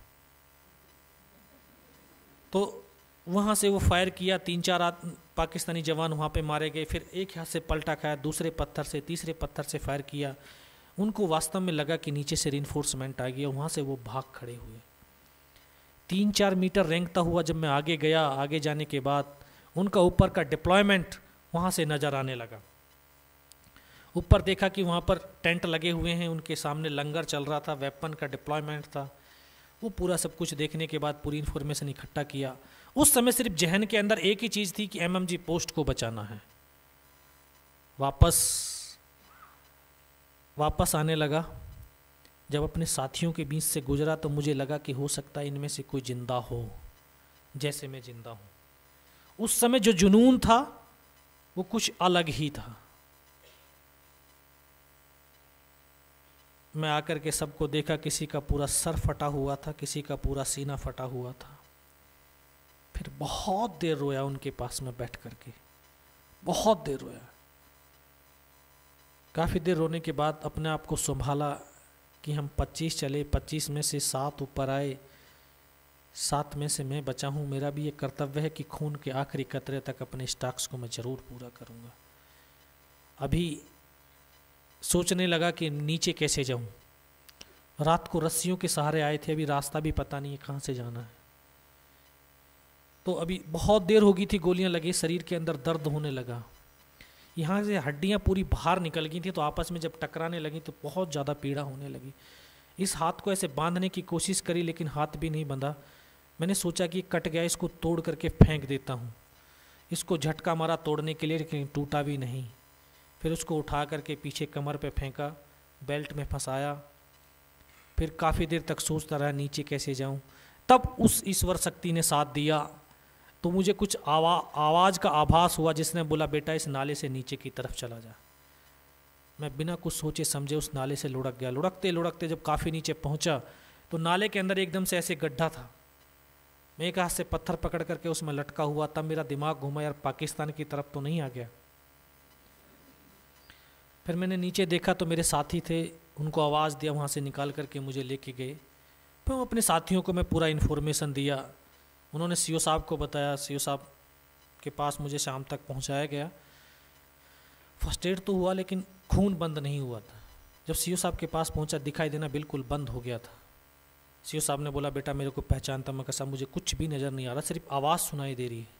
तो वहाँ से वो फायर किया, 3-4 पाकिस्तानी जवान वहाँ पे मारे गए। फिर एक हाथ से पलटा खाया, दूसरे पत्थर से, तीसरे पत्थर से फायर किया। उनको वास्तव में लगा कि नीचे से रीइंफोर्समेंट आ गई और वहाँ से वो भाग खड़े हुए। 3-4 मीटर रेंगता हुआ जब मैं आगे गया, आगे जाने के बाद उनका ऊपर का डिप्लॉयमेंट वहाँ से नज़र आने लगा। ऊपर देखा कि वहाँ पर टेंट लगे हुए हैं, उनके सामने लंगर चल रहा था, वेपन का डिप्लॉयमेंट था। वो पूरा सब कुछ देखने के बाद पूरी इन्फॉर्मेशन इकट्ठा किया। उस समय सिर्फ जहन के अंदर एक ही चीज़ थी कि MMG पोस्ट को बचाना है। वापस आने लगा। जब अपने साथियों के बीच से गुजरा तो मुझे लगा कि हो सकता है इनमें से कोई जिंदा हो, जैसे मैं जिंदा हूँ। उस समय जो जुनून था वो कुछ अलग ही था। मैं आकर के सबको देखा, किसी का पूरा सर फटा हुआ था, किसी का पूरा सीना फटा हुआ था। फिर बहुत देर रोया उनके पास में बैठ करके, बहुत देर रोया। काफ़ी देर रोने के बाद अपने आप को संभाला कि हम 25 चले, 25 में से 7 ऊपर आए, 7 में से मैं बचा हूँ। मेरा भी ये कर्तव्य है कि खून के आखिरी कतरे तक अपने इस टास्क को मैं ज़रूर पूरा करूँगा। अभी सोचने लगा कि नीचे कैसे जाऊँ। रात को रस्सियों के सहारे आए थे, अभी रास्ता भी पता नहीं है कहाँ से जाना है। तो अभी बहुत देर हो गई थी, गोलियां लगी, शरीर के अंदर दर्द होने लगा। यहाँ से हड्डियाँ पूरी बाहर निकल गई थी, तो आपस में जब टकराने लगी तो बहुत ज़्यादा पीड़ा होने लगी। इस हाथ को ऐसे बांधने की कोशिश करी लेकिन हाथ भी नहीं बंधा। मैंने सोचा कि कट गया, इसको तोड़ करके फेंक देता हूँ। इसको झटका मारा तोड़ने के लिए, लेकिन टूटा भी नहीं। फिर उसको उठा करके पीछे कमर पे फेंका, बेल्ट में फंसाया। फिर काफ़ी देर तक सोचता रहा नीचे कैसे जाऊं। तब उस ईश्वर शक्ति ने साथ दिया, तो मुझे कुछ आवाज़ का आभास हुआ जिसने बोला बेटा इस नाले से नीचे की तरफ चला जा। मैं बिना कुछ सोचे समझे उस नाले से लुढ़क गया। लुढ़कते लुढ़कते जब काफ़ी नीचे पहुंचा तो नाले के अंदर एकदम से ऐसे गड्ढा था। मैं एक हाथ से पत्थर पकड़ करके उसमें लटका हुआ। तब मेरा दिमाग घूमा, यार पाकिस्तान की तरफ तो नहीं आ गया। फिर मैंने नीचे देखा तो मेरे साथी थे, उनको आवाज़ दिया, वहाँ से निकाल करके मुझे लेके गए। फिर अपने साथियों को मैं पूरा इन्फॉर्मेशन दिया, उन्होंने सीओ साहब को बताया, सीओ साहब के पास मुझे शाम तक पहुँचाया गया। फर्स्ट एड तो हुआ लेकिन खून बंद नहीं हुआ था। जब सीओ साहब के पास पहुँचा, दिखाई देना बिल्कुल बंद हो गया था। सीओ साहब ने बोला, बेटा मेरे को पहचानता? मैं कहा साहब मुझे कुछ भी नज़र नहीं आ रहा, सिर्फ आवाज़ सुनाई दे रही है।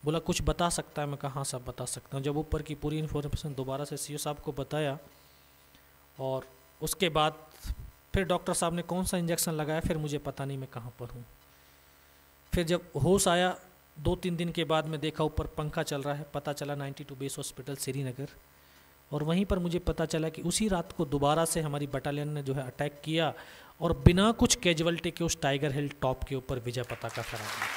बोला कुछ बता सकता है? मैं कहा हाँ साहब बता सकता हूँ। जब ऊपर की पूरी इन्फॉर्मेशन दोबारा से सीओ साहब को बताया, और उसके बाद फिर डॉक्टर साहब ने कौन सा इंजेक्शन लगाया, फिर मुझे पता नहीं मैं कहाँ पर हूँ। फिर जब होश आया 2-3 दिन के बाद, मैं देखा ऊपर पंखा चल रहा है, पता चला 92 बेस हॉस्पिटल श्रीनगर। और वहीं पर मुझे पता चला कि उसी रात को दोबारा से हमारी बटालियन ने जो है अटैक किया, और बिना कुछ कैजुअलिटी के उस टाइगर हिल टॉप के ऊपर विजय पताका फहरा दिया।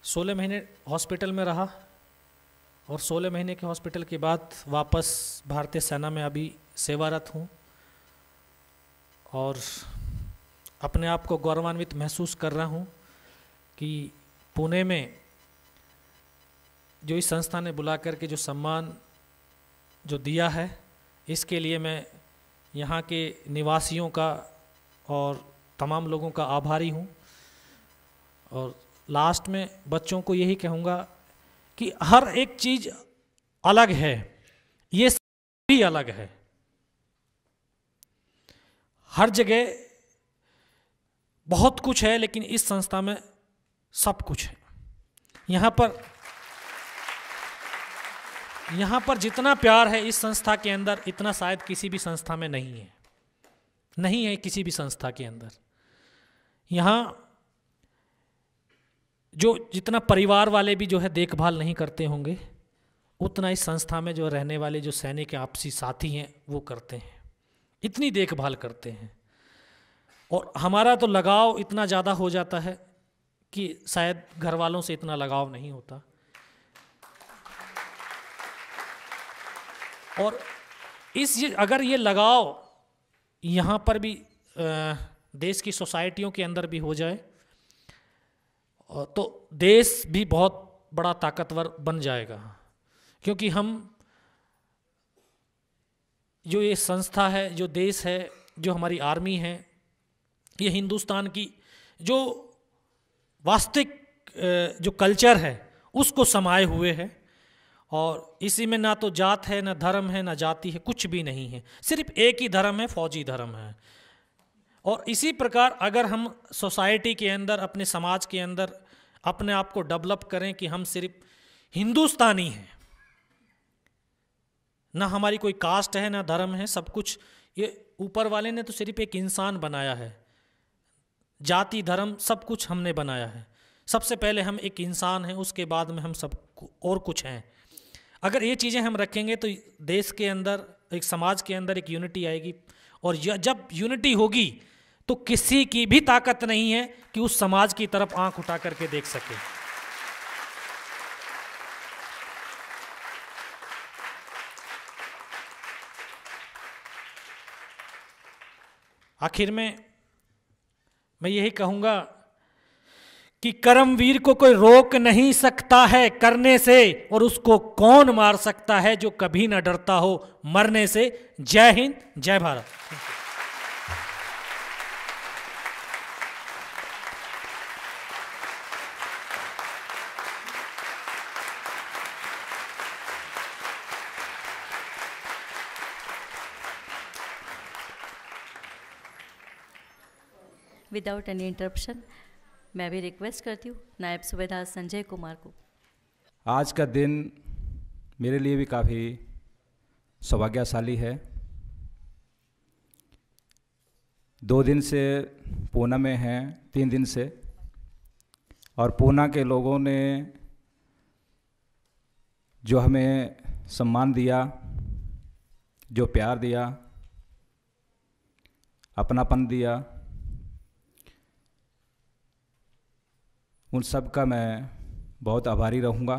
सोलह महीने हॉस्पिटल में रहा, और 16 महीने के हॉस्पिटल के बाद वापस भारतीय सेना में अभी सेवारत हूँ, और अपने आप को गौरवान्वित महसूस कर रहा हूँ कि पुणे में जो इस संस्था ने बुला करके जो सम्मान जो दिया है, इसके लिए मैं यहाँ के निवासियों का और तमाम लोगों का आभारी हूँ। और लास्ट में बच्चों को यही कहूँगा कि हर एक चीज़ अलग है, ये भी अलग है। हर जगह बहुत कुछ है, लेकिन इस संस्था में सब कुछ है। यहाँ पर जितना प्यार है इस संस्था के अंदर, इतना शायद किसी भी संस्था में नहीं है किसी भी संस्था के अंदर। यहाँ जो जितना परिवार वाले भी जो है देखभाल नहीं करते होंगे, उतना इस संस्था में जो रहने वाले जो सैनिक आपसी साथी हैं वो करते हैं, इतनी देखभाल करते हैं। और हमारा तो लगाव इतना ज़्यादा हो जाता है कि शायद घर वालों से इतना लगाव नहीं होता। और अगर ये लगाव यहाँ पर भी देश की सोसाइटियों के अंदर भी हो जाए, तो देश भी बहुत बड़ा ताकतवर बन जाएगा। क्योंकि हम जो ये संस्था है, जो देश है, जो हमारी आर्मी है, ये हिंदुस्तान की जो वास्तविक जो कल्चर है उसको समाये हुए है। और इसी में ना तो जात है, ना धर्म है, ना जाति है, कुछ भी नहीं है, सिर्फ एक ही धर्म है, फौजी धर्म है। और इसी प्रकार अगर हम सोसाइटी के अंदर, अपने समाज के अंदर अपने आप को डेवलप करें कि हम सिर्फ हिंदुस्तानी हैं, ना हमारी कोई कास्ट है, ना धर्म है, सब कुछ ये ऊपर वाले ने तो सिर्फ एक इंसान बनाया है, जाति धर्म सब कुछ हमने बनाया है। सबसे पहले हम एक इंसान हैं, उसके बाद में हम सब और कुछ हैं। अगर ये चीज़ें हम रखेंगे तो देश के अंदर, एक समाज के अंदर एक यूनिटी आएगी। और जब यूनिटी होगी तो किसी की भी ताकत नहीं है कि उस समाज की तरफ आंख उठा करके देख सके। आखिर में मैं यही कहूँगा कि कर्मवीर को कोई रोक नहीं सकता है करने से, और उसको कौन मार सकता है जो कभी न डरता हो मरने से। जय हिंद, जय भारत। विदाउट एनी इंटरप्शन मैं भी रिक्वेस्ट करती हूँ नायब सूबेदार संजय कुमार को। आज का दिन मेरे लिए भी काफ़ी सौभाग्यशाली है। 2 दिन से पूना में हैं, 3 दिन से, और पूना के लोगों ने जो हमें सम्मान दिया, जो प्यार दिया, अपनापन दिया, उन सब का मैं बहुत आभारी रहूँगा।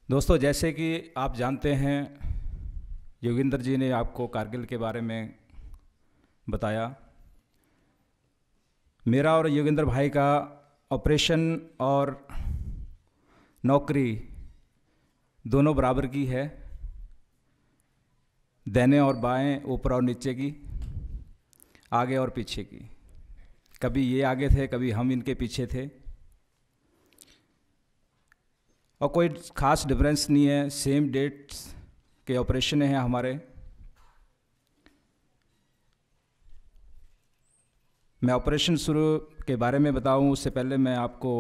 दोस्तों, जैसे कि आप जानते हैं योगेंद्र जी ने आपको कारगिल के बारे में बताया। मेरा और योगेंद्र भाई का ऑपरेशन और नौकरी दोनों बराबर की है, दाहिने और बाएं, ऊपर और नीचे की, आगे और पीछे की। कभी ये आगे थे, कभी हम इनके पीछे थे, और कोई ख़ास डिफरेंस नहीं है। सेम डेट्स के ऑपरेशन हैं हमारे। मैं ऑपरेशन शुरू के बारे में बताऊं उससे पहले मैं आपको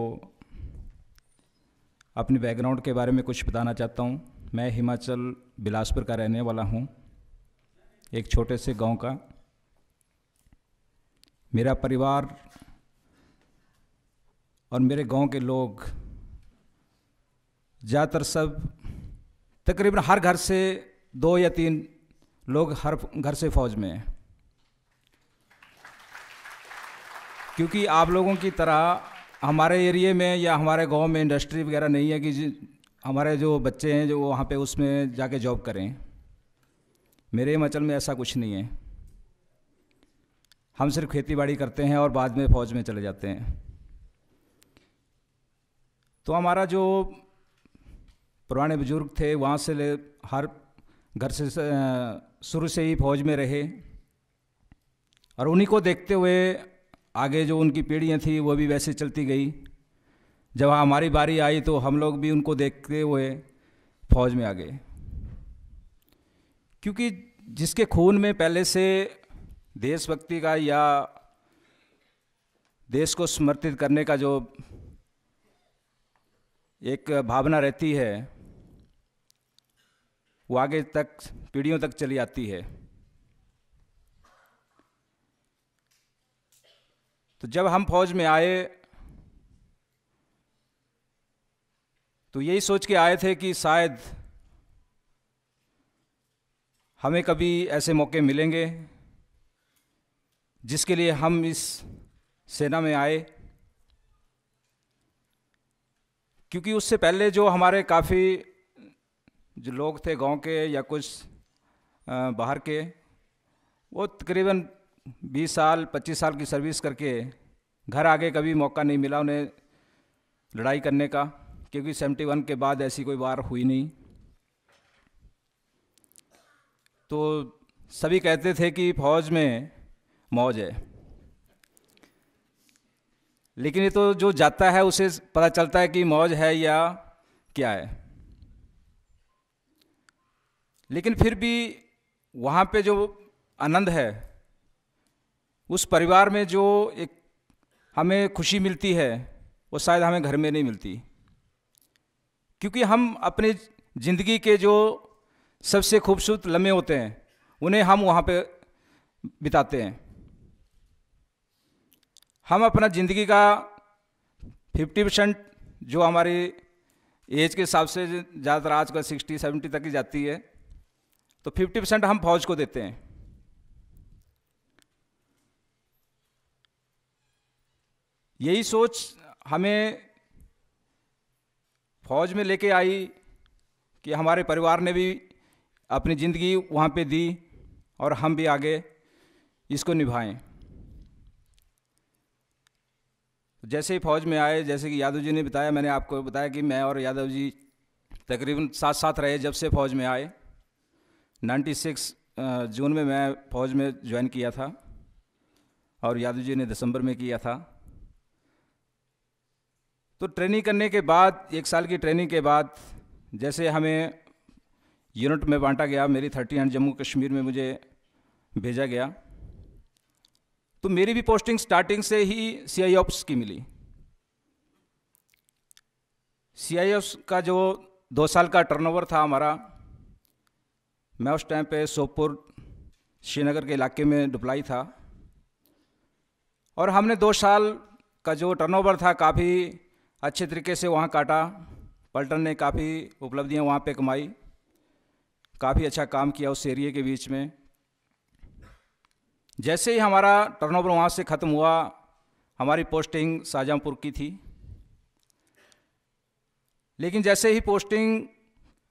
अपनी बैकग्राउंड के बारे में कुछ बताना चाहता हूं। मैं हिमाचल बिलासपुर का रहने वाला हूं, एक छोटे से गांव का। मेरा परिवार और मेरे गांव के लोग ज़्यादातर सब, तकरीबन हर घर से 2 या 3 लोग हर घर से फ़ौज में हैं। क्योंकि आप लोगों की तरह हमारे एरिए में या हमारे गांव में इंडस्ट्री वगैरह नहीं है कि हमारे जो बच्चे हैं जो वहाँ पे उसमें जाके जॉब करें। मेरे हिमाचल में ऐसा कुछ नहीं है। हम सिर्फ खेती बाड़ी करते हैं और बाद में फ़ौज में चले जाते हैं। तो हमारा जो पुराने बुजुर्ग थे वहाँ से हर घर से शुरू से ही फ़ौज में रहे, और उन्हीं को देखते हुए आगे जो उनकी पीढ़ियाँ थी वो भी वैसे चलती गई। जब हमारी बारी आई तो हम लोग भी उनको देखते हुए फ़ौज में आ गए। क्योंकि जिसके खून में पहले से देशभक्ति का या देश को समर्पित करने का जो एक भावना रहती है वो आगे तक पीढ़ियों तक चली आती है। तो जब हम फौज में आए तो यही सोच के आए थे कि शायद हमें कभी ऐसे मौके मिलेंगे जिसके लिए हम इस सेना में आए। क्योंकि उससे पहले जो हमारे काफ़ी जो लोग थे गांव के या कुछ बाहर के, वो तकरीबन 20 साल 25 साल की सर्विस करके घर आगे कभी मौका नहीं मिला उन्हें लड़ाई करने का, क्योंकि 71 के बाद ऐसी कोई वार हुई नहीं। तो सभी कहते थे कि फौज में मौज है, लेकिन ये तो जो जाता है उसे पता चलता है कि मौज है या क्या है। लेकिन फिर भी वहाँ पे जो आनंद है, उस परिवार में जो एक हमें खुशी मिलती है, वो शायद हमें घर में नहीं मिलती। क्योंकि हम अपनी ज़िंदगी के जो सबसे खूबसूरत लम्हे होते हैं उन्हें हम वहाँ पे बिताते हैं। हम अपना ज़िंदगी का 50% जो हमारी एज के हिसाब से ज़्यादातर आजकल 60-70 तक ही जाती है, तो 50% हम फौज को देते हैं। यही सोच हमें फौज में लेके आई कि हमारे परिवार ने भी अपनी ज़िंदगी वहाँ पे दी और हम भी आगे इसको निभाएं। जैसे ही फौज में आए, जैसे कि यादव जी ने बताया, मैंने आपको बताया कि मैं और यादव जी तकरीबन साथ साथ रहे जब से फौज में आए। 96 जून में मैं फौज में ज्वाइन किया था और यादव जी ने दिसंबर में किया था। तो ट्रेनिंग करने के बाद, 1 साल की ट्रेनिंग के बाद, जैसे हमें यूनिट में बांटा गया, मेरी 30 जम्मू कश्मीर में मुझे भेजा गया, तो मेरी भी पोस्टिंग स्टार्टिंग से ही CI ऑप्स की मिली। CI ऑप्स का जो 2 साल का टर्नओवर था हमारा, मैं उस टाइम पे सोपोर श्रीनगर के इलाके में डिप्लॉय था, और हमने 2 साल का जो टर्नओवर था काफ़ी अच्छे तरीके से वहाँ काटा। पलटन ने काफ़ी उपलब्धियाँ वहाँ पे कमाई, काफ़ी अच्छा काम किया उस एरिया के बीच में। जैसे ही हमारा टर्नओवर वहाँ से ख़त्म हुआ, हमारी पोस्टिंग शाहजहाँपुर की थी। लेकिन जैसे ही पोस्टिंग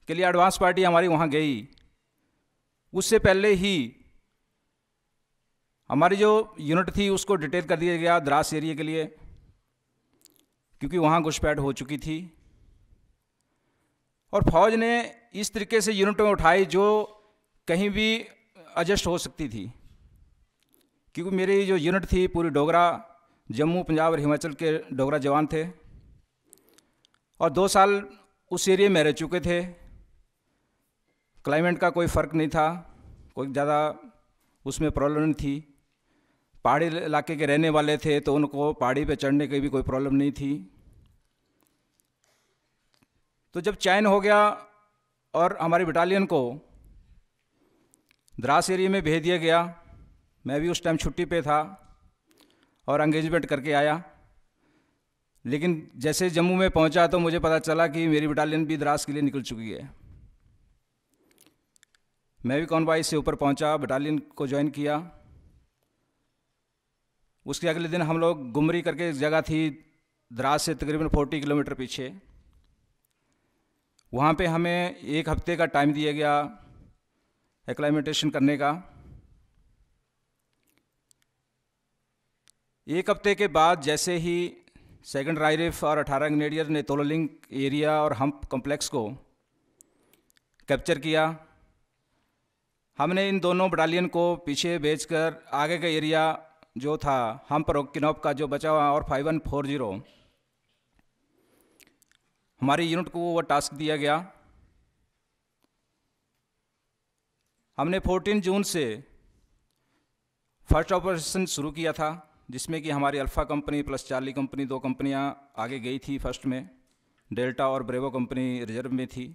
के लिए एडवांस पार्टी हमारी वहाँ गई, उससे पहले ही हमारी जो यूनिट थी उसको डिटेल कर दिया गया द्रास एरिया के लिए, क्योंकि वहाँ घुसपैठ हो चुकी थी। और फौज ने इस तरीके से यूनिट में उठाई जो कहीं भी एडजस्ट हो सकती थी, क्योंकि मेरी जो यूनिट थी पूरी डोगरा, जम्मू, पंजाब और हिमाचल के डोगरा जवान थे, और 2 साल उस एरिया में रह चुके थे। क्लाइमेट का कोई फ़र्क नहीं था, कोई ज़्यादा उसमें प्रॉब्लम नहीं थी। पहाड़ी इलाके के रहने वाले थे तो उनको पहाड़ी पे चढ़ने की भी कोई प्रॉब्लम नहीं थी। तो जब चयन हो गया और हमारी बटालियन को द्रास एरिया में भेज दिया गया, मैं भी उस टाइम छुट्टी पे था और एंगेजमेंट करके आया। लेकिन जैसे जम्मू में पहुंचा तो मुझे पता चला कि मेरी बटालियन भी द्रास के लिए निकल चुकी है। मैं भी कॉन्वॉय से ऊपर पहुंचा, बटालियन को ज्वाइन किया। उसके अगले दिन हम लोग गुमरी करके एक जगह थी द्रास से तकरीबन 40 किलोमीटर पीछे, वहाँ पे हमें 1 हफ्ते का टाइम दिया गया एक्लाइमेटेशन करने का। 1 हफ्ते के बाद जैसे ही 2nd राइरिफ और 18 ग्रेनेडियर ने तोलोलिंग एरिया और हम्प कॉम्प्लेक्स को कैप्चर किया, हमने इन दोनों बटालियन को पीछे भेजकर आगे का एरिया जो था हम्प और किनॉप का जो बचा हुआ और 5140 हमारी यूनिट को वो टास्क दिया गया। हमने 14 जून से फर्स्ट ऑपरेशन शुरू किया था, जिसमें कि हमारी alpha company plus Charlie company 2 कंपनियां आगे गई थी। फर्स्ट में डेल्टा और ब्रेवो कंपनी रिजर्व में थी।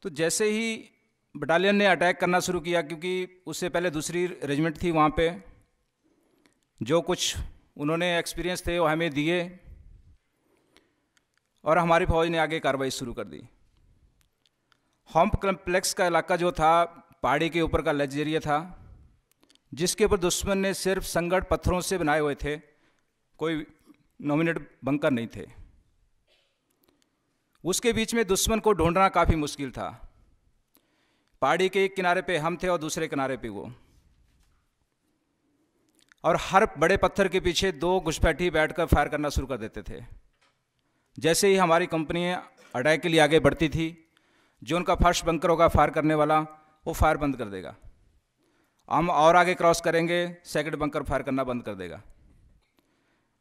तो जैसे ही बटालियन ने अटैक करना शुरू किया, क्योंकि उससे पहले दूसरी रेजिमेंट थी वहाँ पे, जो कुछ उन्होंने एक्सपीरियंस थे वो हमें दिए और हमारी फौज ने आगे कार्रवाई शुरू कर दी। हम्प कॉम्प्लेक्स का इलाका जो था पहाड़ी के ऊपर का लेज एरिया था, जिसके ऊपर दुश्मन ने सिर्फ संगठ पत्थरों से बनाए हुए थे, कोई नॉमिनेट बंकर नहीं थे। उसके बीच में दुश्मन को ढूंढना काफ़ी मुश्किल था। पहाड़ी के एक किनारे पे हम थे और दूसरे किनारे पे वो, और हर बड़े पत्थर के पीछे 2 घुसपैठी बैठकर फायर करना शुरू कर देते थे। जैसे ही हमारी कंपनी अटैक के लिए आगे बढ़ती थी, जो उनका फर्स्ट बंकर होगा फायर करने वाला, वो फायर बंद कर देगा। हम और आगे क्रॉस करेंगे, 2nd बंकर फायर करना बंद कर देगा।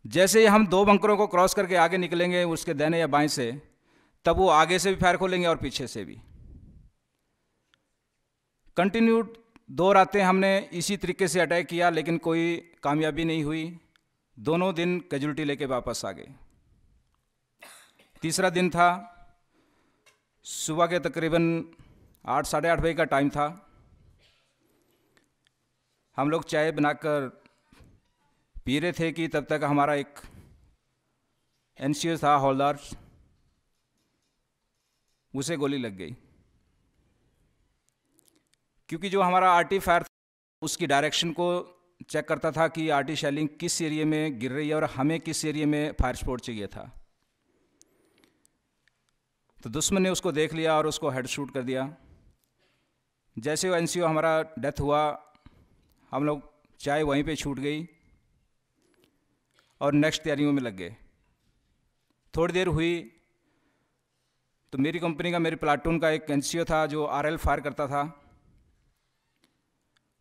जैसे ही हम 2 बंकरों को क्रॉस करके आगे निकलेंगे उसके दाहिने या बाएं से, तब वो आगे से भी फायर खोलेंगे और पीछे से भी। कंटिन्यू 2 रातें हमने इसी तरीके से अटैक किया, लेकिन कोई कामयाबी नहीं हुई। दोनों दिन कैजुअल्टी लेके वापस आ गए। तीसरा दिन था, सुबह के तकरीबन 8 साढ़े 8 बजे का टाइम था। हम लोग चाय बनाकर पी रहे थे कि तब तक हमारा एक एनसीओ था हौलदार, उसे गोली लग गई। क्योंकि जो हमारा आरटी फायर उसकी डायरेक्शन को चेक करता था कि आरटी शेलिंग किस एरिया में गिर रही है और हमें किस एरिया में फायर सपोर्ट चाहिए था। तो दुश्मन ने उसको देख लिया और उसको हेड शूट कर दिया। जैसे वो एनसीओ हमारा डेथ हुआ, हम लोग चाय वहीं पे छूट गई और नेक्स्ट तैयारियों में लग गए। थोड़ी देर हुई तो मेरी कंपनी का, मेरी प्लाटून का एक एनसीओ था जो आरएल फायर करता था,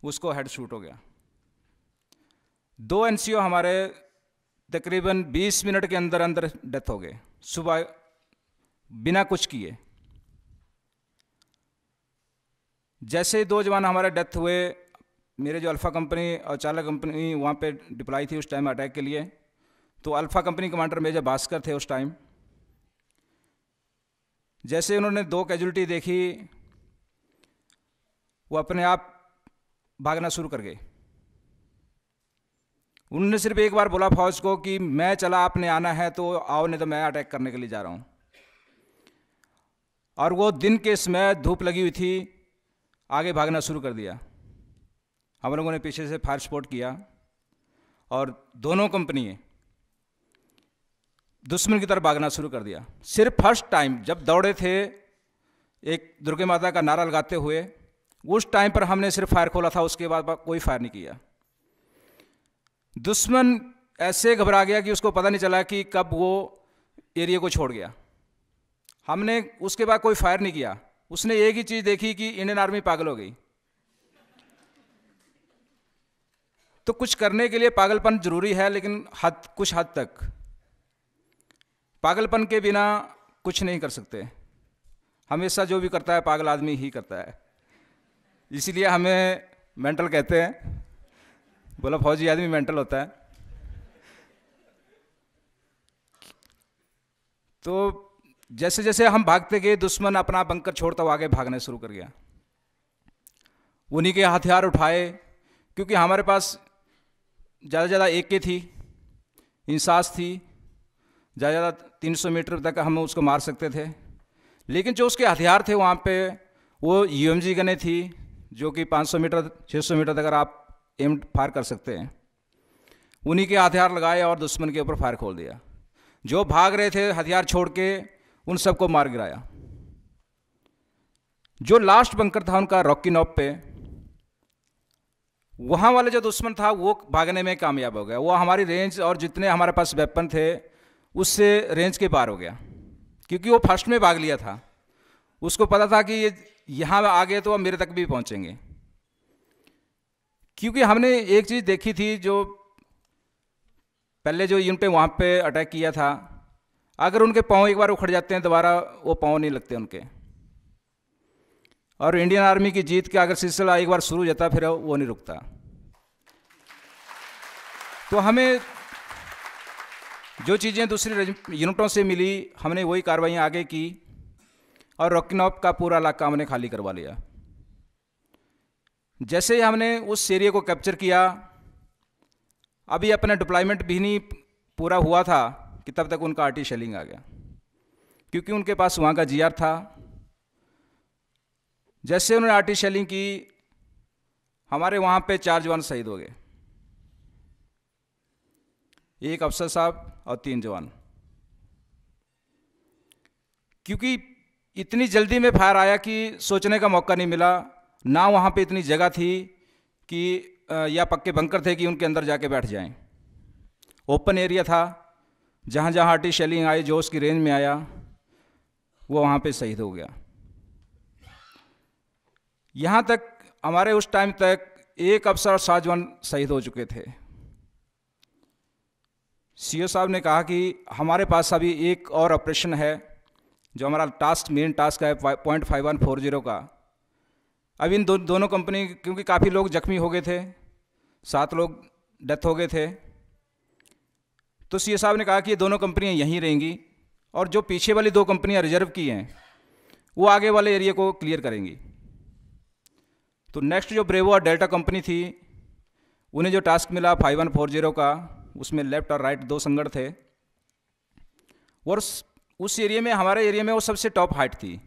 उसको हेड शूट हो गया। 2 एनसीओ हमारे तकरीबन 20 मिनट के अंदर अंदर डेथ हो गए, सुबह बिना कुछ किए। जैसे ही 2 जवान हमारे डेथ हुए, मेरे जो अल्फ़ा कंपनी और चार्ली कंपनी वहाँ पे डिप्लॉय थी उस टाइम अटैक के लिए, तो alpha company commander major Bhaskar थे उस टाइम। जैसे उन्होंने 2 कैजुअल्टी देखी, वो अपने आप भागना शुरू कर गए। उन्होंने सिर्फ एक बार बोला फौज को कि मैं चला, आपने आना है तो आओ, नहीं तो मैं अटैक करने के लिए जा रहा हूँ। और वो दिन के समय धूप लगी हुई थी, आगे भागना शुरू कर दिया। हम लोगों ने पीछे से फायर सपोर्ट किया और दोनों कंपनी दुश्मन की तरफ भागना शुरू कर दिया। सिर्फ फर्स्ट टाइम जब दौड़े थे एक दुर्गा माता का नारा लगाते हुए उस टाइम पर हमने सिर्फ फायर खोला था, उसके बाद कोई फायर नहीं किया। दुश्मन ऐसे घबरा गया कि उसको पता नहीं चला कि कब वो एरिया को छोड़ गया। हमने उसके बाद कोई फायर नहीं किया। उसने एक ही चीज़ देखी कि इंडियन आर्मी पागल हो गई। तो कुछ करने के लिए पागलपन जरूरी है, लेकिन कुछ हद तक। पागलपन के बिना कुछ नहीं कर सकते। हमेशा जो भी करता है पागल आदमी ही करता है, इसीलिए हमें मेंटल कहते हैं। बोला फौजी आदमी मेंटल होता है। तो जैसे जैसे हम भागते गए, दुश्मन अपना बंकर छोड़ता हुआ आगे भागने शुरू कर गया। उन्हीं के हथियार उठाए, क्योंकि हमारे पास ज़्यादा ज़्यादा AK थी, इंसास थी, ज़्यादा ज़्यादा 300 मीटर तक हम उसको मार सकते थे। लेकिन जो उसके हथियार थे वहाँ पे, वो UMG गनें थी, जो कि 500 मीटर 600 मीटर तक आप एम फायर कर सकते हैं। उन्हीं के हथियार लगाए और दुश्मन के ऊपर फायर खोल दिया। जो भाग रहे थे हथियार छोड़ के, उन सबको मार गिराया। जो लास्ट बंकर था उनका रॉकी नॉप पे, वहाँ वाले जो दुश्मन था वो भागने में कामयाब हो गया। वो हमारी रेंज और जितने हमारे पास वेपन थे उससे रेंज के पार हो गया, क्योंकि वो फर्स्ट में भाग लिया था। उसको पता था कि ये यहाँ आ गए तो अब मेरे तक भी पहुँचेंगे। क्योंकि हमने एक चीज़ देखी थी, जो पहले जो यूनिट पे वहाँ पे अटैक किया था, अगर उनके पाँव एक बार उखड़ जाते हैं दोबारा वो पाँव नहीं लगते उनके। और इंडियन आर्मी की जीत का अगर सिलसिला एक बार शुरू हो जाता फिर वो नहीं रुकता। तो हमें जो चीज़ें दूसरी यूनिटों से मिली, हमने वही कार्रवाइयाँ आगे की और रॉकी नॉप का पूरा इलाका हमने खाली करवा लिया। जैसे ही हमने उस एरिया को कैप्चर किया, अभी अपना डिप्लॉयमेंट भी नहीं पूरा हुआ था कि तब तक उनका RT शेलिंग आ गया, क्योंकि उनके पास वहाँ का GR था। जैसे उन्होंने RT शेलिंग की, हमारे वहाँ पे 4 जवान शहीद हो गए, 1 अफसर साहब और 3 जवान। क्योंकि इतनी जल्दी में फायर आया कि सोचने का मौका नहीं मिला, ना वहाँ पे इतनी जगह थी कि या पक्के बंकर थे कि उनके अंदर जाके बैठ जाएं। ओपन एरिया था, जहाँ जहाँ RT शेलिंग आई, जो उसकी रेंज में आया वो वहाँ पे शहीद हो गया। यहाँ तक हमारे उस टाइम तक 1 अफसर और 7 जवान शहीद हो चुके थे। CO साहब ने कहा कि हमारे पास अभी एक और ऑपरेशन है, जो हमारा मेन टास्क है .5140 का। अब इन दोनों कंपनी, क्योंकि काफ़ी लोग जख्मी हो गए थे, 7 लोग डेथ हो गए थे, तो CO साहब ने कहा कि ये दोनों कंपनियां यहीं रहेंगी और जो पीछे वाली 2 कंपनियां रिजर्व की हैं वो आगे वाले एरिया को क्लियर करेंगी। तो नेक्स्ट जो ब्रेवो और डेल्टा कंपनी थी, उन्हें जो टास्क मिला 5140 का, उसमें लेफ्ट और राइट 2 संगड़ थे, और उस एरिया में, हमारे एरिया में वो सबसे टॉप हाइट थी।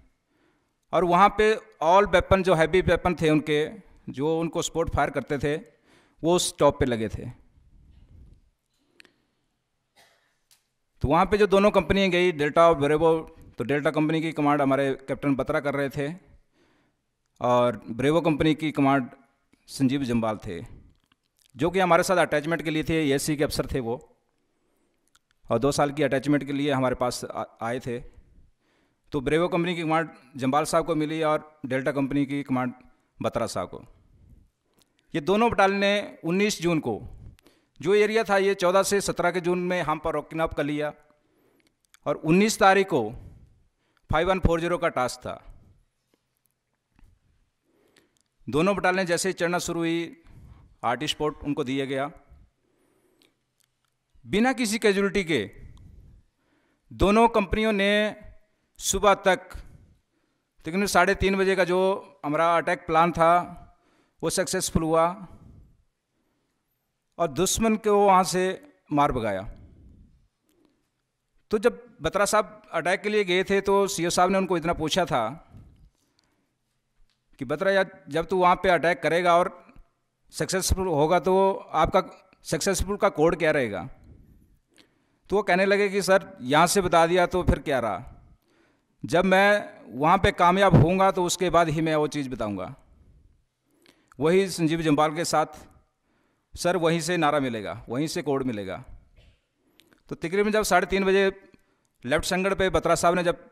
और वहाँ पे ऑल वेपन, जो हैवी वेपन थे उनके, जो उनको स्पॉट फायर करते थे, वो उस टॉप पे लगे थे। तो वहाँ पे जो दोनों कंपनियाँ गई, डेल्टा और ब्रेवो, तो डेल्टा कंपनी की कमांड हमारे कैप्टन बत्रा कर रहे थे और ब्रेवो कंपनी की कमांड संजीव जम्बाल थे, जो कि हमारे साथ अटैचमेंट के लिए थे। ASC के अफसर थे वो, और 2 साल की अटैचमेंट के लिए हमारे पास आए थे। तो ब्रेवो कंपनी की कमांड जम्बाल साहब को मिली और डेल्टा कंपनी की कमांड बत्रा साहब को। ये दोनों बटालियन ने 19 जून को, जो एरिया था ये 14 से 17 के जून में हम पर रॉकिंग अप कर लिया, और 19 तारीख को 5140 का टास्क था। दोनों बटालियन जैसे ही चढ़ना शुरू हुई, RT स्पॉट उनको दिया गया। बिना किसी कैजुअलिटी के दोनों कंपनियों ने सुबह तक तकरीबन 3:30 बजे का जो हमारा अटैक प्लान था वो सक्सेसफुल हुआ और दुश्मन को वहाँ से मार भगाया। तो जब बत्रा साहब अटैक के लिए गए थे तो CO साहब ने उनको इतना पूछा था कि बत्रा यार, जब तू वहाँ पे अटैक करेगा और सक्सेसफुल होगा तो आपका सक्सेसफुल का कोड क्या रहेगा? तो वो कहने लगे कि सर यहाँ से बता दिया तो फिर क्या रहा, जब मैं वहाँ पे कामयाब होऊंगा तो उसके बाद ही मैं वो चीज़ बताऊंगा। वही संजीव जम्वाल के साथ सर वहीं से नारा मिलेगा, वहीं से कोड मिलेगा। तो तकरीबन जब 3:30 बजे लेफ्ट संगड़ पे बत्रा साहब ने जब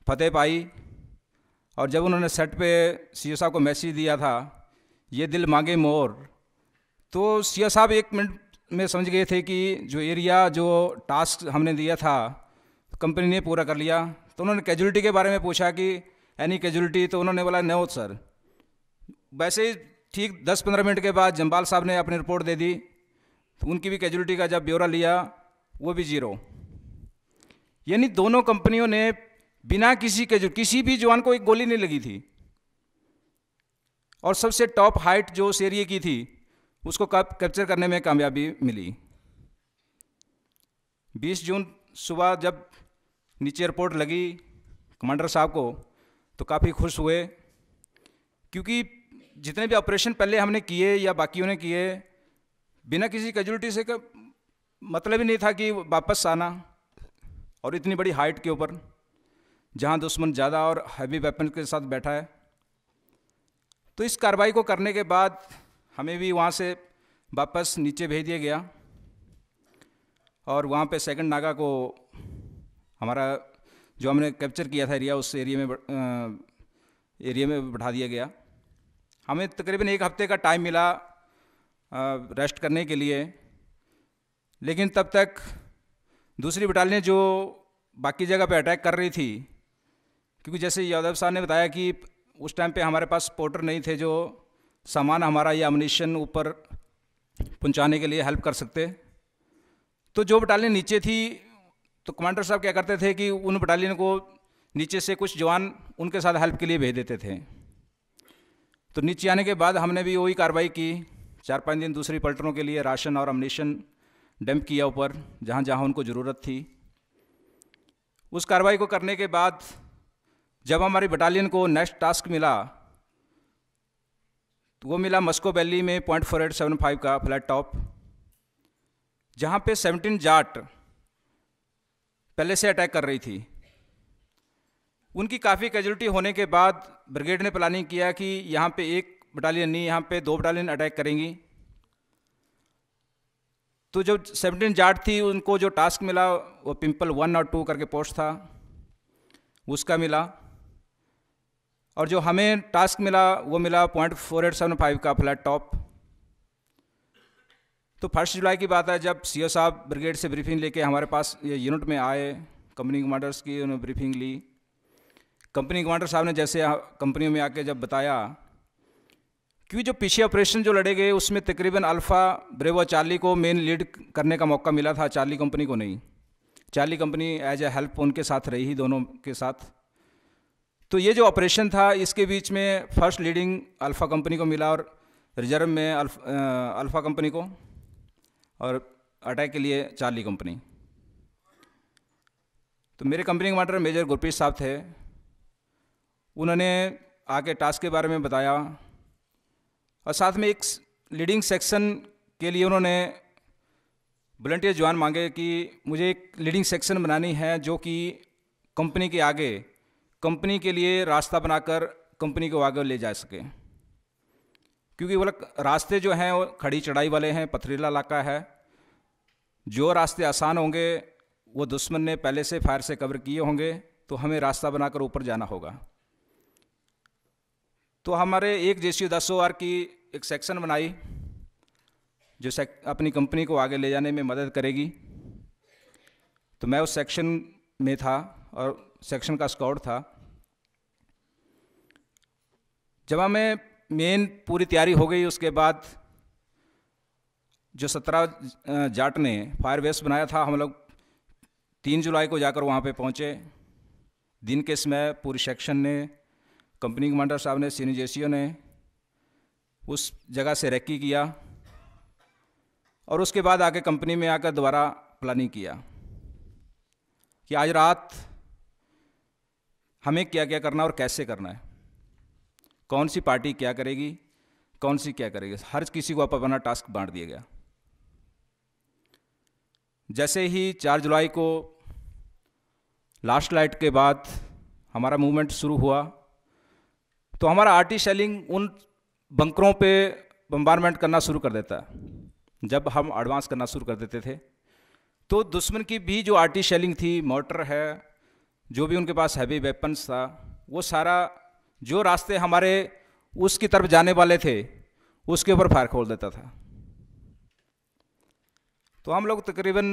फतेह पाई और जब उन्होंने सेट पे सीओ साहब को मैसेज दिया था ये दिल मांगे मोर, तो सीओ साहब 1 मिनट में समझ गए थे कि जो एरिया जो टास्क हमने दिया था कंपनी ने पूरा कर लिया। तो उन्होंने कैजुअलिटी के बारे में पूछा कि एनी कैजुअलिटी, तो उन्होंने बोला नो सर। वैसे ही ठीक 10-15 मिनट के बाद जम्वाल साहब ने अपनी रिपोर्ट दे दी, तो उनकी भी कैजुअलिटी का जब ब्यौरा लिया वो भी 0। यानी दोनों कंपनियों ने बिना किसी भी जवान को एक गोली नहीं लगी थी। और सबसे टॉप हाइट जो उस एरिया की थी उसको कैप्चर करने में कामयाबी मिली। 20 जून सुबह जब नीचे रिपोर्ट लगी कमांडर साहब को तो काफ़ी खुश हुए, क्योंकि जितने भी ऑपरेशन पहले हमने किए या बाकियों ने किए बिना किसी कैजुअलिटी से का मतलब ही नहीं था कि वापस आना, और इतनी बड़ी हाइट के ऊपर जहां दुश्मन ज़्यादा और हैवी वेपन के साथ बैठा है। तो इस कार्रवाई को करने के बाद हमें भी वहां से वापस नीचे भेज दिया गया और वहां पे सेकंड नागा को हमारा जो हमने कैप्चर किया था एरिया, उस एरिया में बैठा दिया गया। हमें तकरीबन 1 हफ्ते का टाइम मिला रेस्ट करने के लिए, लेकिन तब तक दूसरी बटालियन जो बाकी जगह पे अटैक कर रही थी, क्योंकि जैसे यादव साहब ने बताया कि उस टाइम पे हमारे पास पोर्टर नहीं थे जो सामान हमारा या अम्युनिशन ऊपर पहुंचाने के लिए हेल्प कर सकते। तो जो बटालियन नीचे थी तो कमांडर साहब क्या करते थे कि उन बटालियन को नीचे से कुछ जवान उनके साथ हेल्प के लिए भेज देते थे। तो नीचे आने के बाद हमने भी वही कार्रवाई की, 4-5 दिन दूसरी पलटनों के लिए राशन और अम्युनिशन डंप किया ऊपर जहाँ जहाँ उनको ज़रूरत थी। उस कार्रवाई को करने के बाद जब हमारी बटालियन को नेक्स्ट टास्क मिला तो वो मिला मस्को वैली में .4875 का फ्लैट टॉप, जहाँ पे 17 जाट पहले से अटैक कर रही थी। उनकी काफ़ी कैजुअलिटी होने के बाद ब्रिगेड ने प्लानिंग किया कि यहाँ पे 1 बटालियन नहीं, यहाँ पे 2 बटालियन अटैक करेंगी। तो जो 17 जाट थी उनको जो टास्क मिला वो पिंपल 1 और 2 करके पोस्ट था, उसका मिला। और जो हमें टास्क मिला वो मिला .4875 का फ्लैट टॉप। तो 1 जुलाई की बात है जब सीओ साहब ब्रिगेड से ब्रीफिंग लेके हमारे पास ये यूनिट में आए, कंपनी कमांडर्स की उन्होंने ब्रीफिंग ली। कंपनी कमांडर साहब ने जैसे कंपनियों में आके जब बताया कि जो पीछे ऑपरेशन जो लड़े गए उसमें तकरीबन अल्फ़ा ब्रेवो चार्ली को मेन लीड करने का मौका मिला था, चार्ली कंपनी को नहीं। Charlie company as a help उनके साथ रही ही, दोनों के साथ। तो ये जो ऑपरेशन था इसके बीच में फर्स्ट लीडिंग अल्फ़ा कंपनी को मिला और रिजर्व में अल्फ़ा कंपनी को, और अटैक के लिए चार्ली कंपनी। तो मेरे कंपनी कमांडर मेजर गुरप्रीत साहब थे, उन्होंने आके टास्क के बारे में बताया और साथ में एक लीडिंग सेक्शन के लिए उन्होंने वॉलंटियर जवान मांगे कि मुझे एक लीडिंग सेक्शन बनानी है जो कि कंपनी के आगे, कंपनी के लिए रास्ता बनाकर कंपनी को आगे ले जा सके, क्योंकि वो रास्ते जो हैं वो खड़ी चढ़ाई वाले हैं, पथरीला इलाका है। जो रास्ते आसान होंगे वो दुश्मन ने पहले से फायर से कवर किए होंगे, तो हमें रास्ता बनाकर ऊपर जाना होगा। तो हमारे एक JCU 10OR की एक सेक्शन बनाई जो अपनी कंपनी को आगे ले जाने में मदद करेगी। तो मैं उस सेक्शन में था और सेक्शन का स्काउट था। जब हमें मेन पूरी तैयारी हो गई उसके बाद जो 17 जाट ने फायर बेस बनाया था, हम लोग 3 जुलाई को जाकर वहाँ पे पहुँचे। दिन के समय पूरी सेक्शन ने, कंपनी कमांडर साहब ने, सीनियर JCO ने उस जगह से रेकी किया और उसके बाद आके कंपनी में आकर दोबारा प्लानिंग किया कि आज रात हमें क्या क्या करना और कैसे करना है, कौन सी पार्टी क्या करेगी, कौन सी क्या करेगी। हर किसी को अपना टास्क बांट दिया गया। जैसे ही 4 जुलाई को लास्ट लाइट के बाद हमारा मूवमेंट शुरू हुआ तो हमारा आर्टी शेलिंग उन बंकरों पे बम्बारमेंट करना शुरू कर देता है। जब हम एडवांस करना शुरू कर देते थे तो दुश्मन की भी जो आर्टी शेलिंग थी, मोटर है, जो भी उनके पास हैवी वेपन्स था, वो सारा जो रास्ते हमारे उसकी तरफ जाने वाले थे उसके ऊपर फायर खोल देता था। तो हम लोग तकरीबन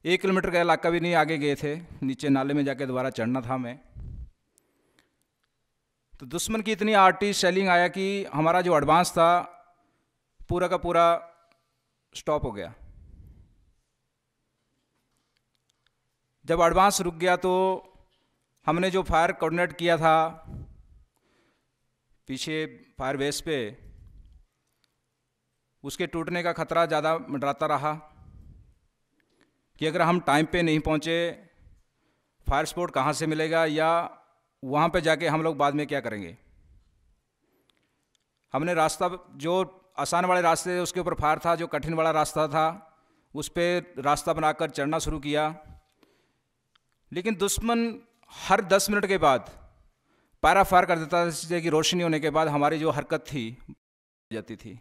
1 किलोमीटर का इलाका भी नहीं आगे गए थे, नीचे नाले में जाके दोबारा चढ़ना था हमें। तो दुश्मन की इतनी आर्टी शेलिंग आया कि हमारा जो एडवांस था पूरा का पूरा स्टॉप हो गया। जब एडवांस रुक गया तो हमने जो फायर कोऑर्डिनेट किया था पीछे फायर बेस पे, उसके टूटने का खतरा ज़्यादा मंडराता रहा कि अगर हम टाइम पे नहीं पहुँचे, फायर सपोर्ट कहाँ से मिलेगा या वहाँ पे जाके हम लोग बाद में क्या करेंगे। हमने रास्ता जो आसान वाले रास्ते उसके ऊपर फायर था, जो कठिन वाला रास्ता था उस पर रास्ता बनाकर चढ़ना शुरू किया। लेकिन दुश्मन हर 10 मिनट के बाद पैरा फायर कर देता था, जिससे कि रोशनी होने के बाद हमारी जो हरकत थी जाती थी।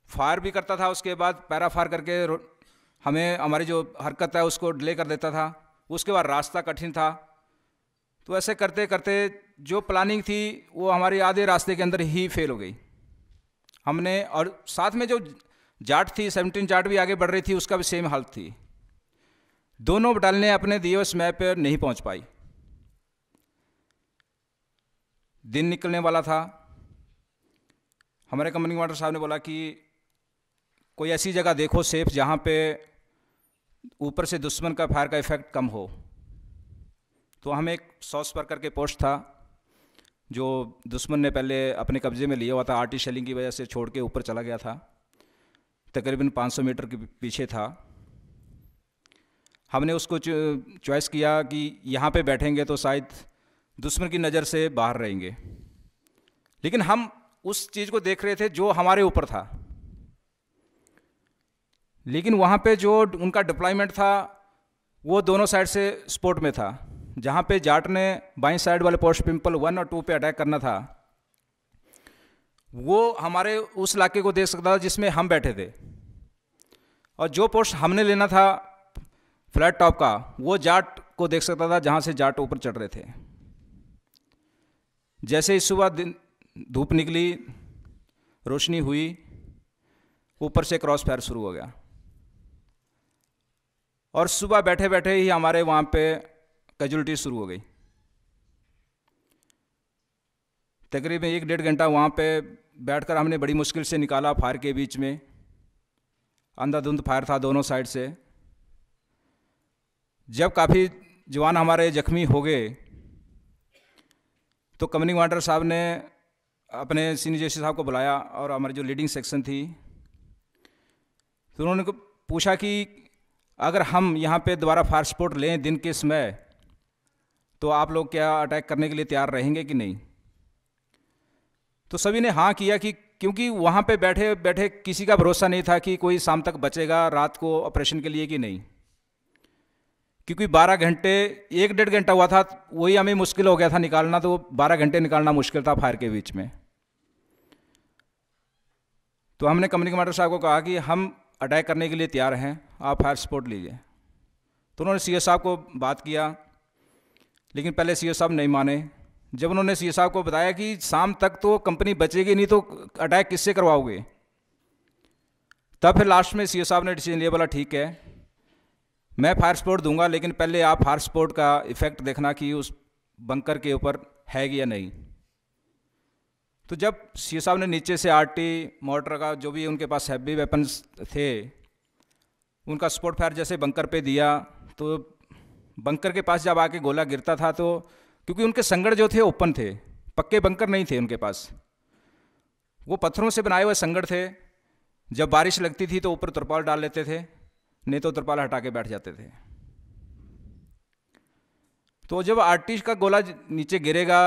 फायर भी करता था, उसके बाद पैरा फायर करके हमें हमारी जो हरकत है उसको डिले कर देता था। उसके बाद रास्ता कठिन था, तो ऐसे करते करते जो प्लानिंग थी वो हमारी आधे रास्ते के अंदर ही फेल हो गई। हमने और साथ में जो जाट थी 17 जाट भी आगे बढ़ रही थी, उसका भी सेम हालत थी। दोनों बटालियनें अपने दिए हुए समय पर नहीं पहुंच पाई। दिन निकलने वाला था। हमारे कंपनी कमांडर साहब ने बोला कि कोई ऐसी जगह देखो सेफ जहाँ पे ऊपर से दुश्मन का फायर का इफेक्ट कम हो। तो हमें एक 100 स्पर करके पोस्ट था जो दुश्मन ने पहले अपने कब्जे में लिया हुआ था, आर्टी शेलिंग की वजह से छोड़ के ऊपर चला गया था, तकरीबन 500 मीटर के पीछे था। हमने उसको चॉइस किया कि यहाँ पे बैठेंगे तो शायद दुश्मन की नज़र से बाहर रहेंगे। लेकिन हम उस चीज़ को देख रहे थे जो हमारे ऊपर था, लेकिन वहाँ पे जो उनका डिप्लॉयमेंट था वो दोनों साइड से सपोर्ट में था। जहाँ पे जाट ने बाईं साइड वाले पोस्ट पिंपल 1 और 2 पे अटैक करना था, वो हमारे उस इलाके को देख सकता था जिसमें हम बैठे थे, और जो पोस्ट हमने लेना था फ्लैट टॉप का, वो जाट को देख सकता था जहाँ से जाट ऊपर चढ़ रहे थे। जैसे ही सुबह दिन धूप निकली, रोशनी हुई, ऊपर से क्रॉस फायर शुरू हो गया, और सुबह बैठे बैठे ही हमारे वहाँ पे कैजुअलिटी शुरू हो गई। तकरीबन 1-1.5 घंटा वहाँ पे बैठकर हमने बड़ी मुश्किल से निकाला। फायर के बीच में अंधाधुंध फायर था दोनों साइड से। जब काफ़ी जवान हमारे जख्मी हो गए तो कंपनी कमांडर साहब ने अपने सीनियर जैसी साहब को बुलाया और हमारी जो लीडिंग सेक्शन थी, तो उन्होंने पूछा कि अगर हम यहाँ पे दोबारा फायर सपोर्ट लें दिन के समय, तो आप लोग क्या अटैक करने के लिए तैयार रहेंगे कि नहीं। तो सभी ने हाँ किया, कि क्योंकि वहाँ पे बैठे बैठे किसी का भरोसा नहीं था कि कोई शाम तक बचेगा रात को ऑपरेशन के लिए कि नहीं। क्योंकि 12 घंटे 1-1.5 घंटा हुआ था, वही हमें मुश्किल हो गया था निकालना, तो 12 घंटे निकालना मुश्किल था फायर के बीच में। तो हमने कंपनी कमांडर साहब को कहा कि हम अटैक करने के लिए तैयार हैं, आप फायर सपोर्ट लीजिए। तो उन्होंने सीओ साहब को बात किया, लेकिन पहले सीओ साहब नहीं माने। जब उन्होंने सीओ साहब को बताया कि शाम तक तो कंपनी बचेगी नहीं, तो अटैक किससे करवाओगे, तब फिर लास्ट में सीओ साहब ने डिसीजन लिया, बोला ठीक है मैं फायर सपोर्ट दूंगा, लेकिन पहले आप फायर सपोर्ट का इफेक्ट देखना कि उस बंकर के ऊपर है या नहीं। तो जब सीओ साहब ने नीचे से आरटी मोटर का जो भी उनके पास हैवी वेपन्स थे, उनका सपोर्ट फायर जैसे बंकर पे दिया, तो बंकर के पास जब आके गोला गिरता था, तो क्योंकि उनके संगड़ जो थे ओपन थे, पक्के बंकर नहीं थे उनके पास, वो पत्थरों से बनाए हुए संगड़ थे। जब बारिश लगती थी तो ऊपर तिरपाल डाल लेते थे, नहीं तो तिरपाल हटा के बैठ जाते थे। तो जब आरटी का गोला नीचे गिरेगा,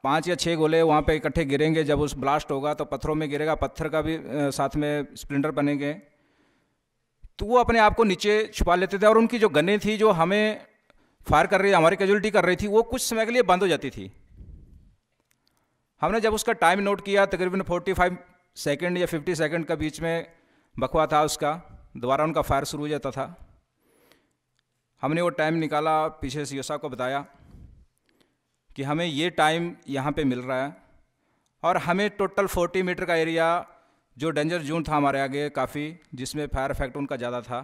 5 या 6 गोले वहाँ पे इकट्ठे गिरेंगे, जब उस ब्लास्ट होगा तो पत्थरों में गिरेगा, पत्थर का भी साथ में स्प्लिंटर बनेंगे, तो वो अपने आप को नीचे छुपा लेते थे। और उनकी जो गनें थी जो हमें फायर कर रही, हमारी कैजुअलिटी कर रही थी, वो कुछ समय के लिए बंद हो जाती थी। हमने जब उसका टाइम नोट किया, तकरीबन 45 सेकंड या 50 सेकंड का बीच में बकवा था उसका, दोबारा उनका फायर शुरू हो जाता था। हमने वो टाइम निकाला, पीछे सी साहब को बताया कि हमें ये टाइम यहाँ पे मिल रहा है और हमें टोटल 40 मीटर का एरिया जो डेंजर जोन था हमारे आगे काफ़ी, जिसमें फायर इफेक्ट उनका ज़्यादा था,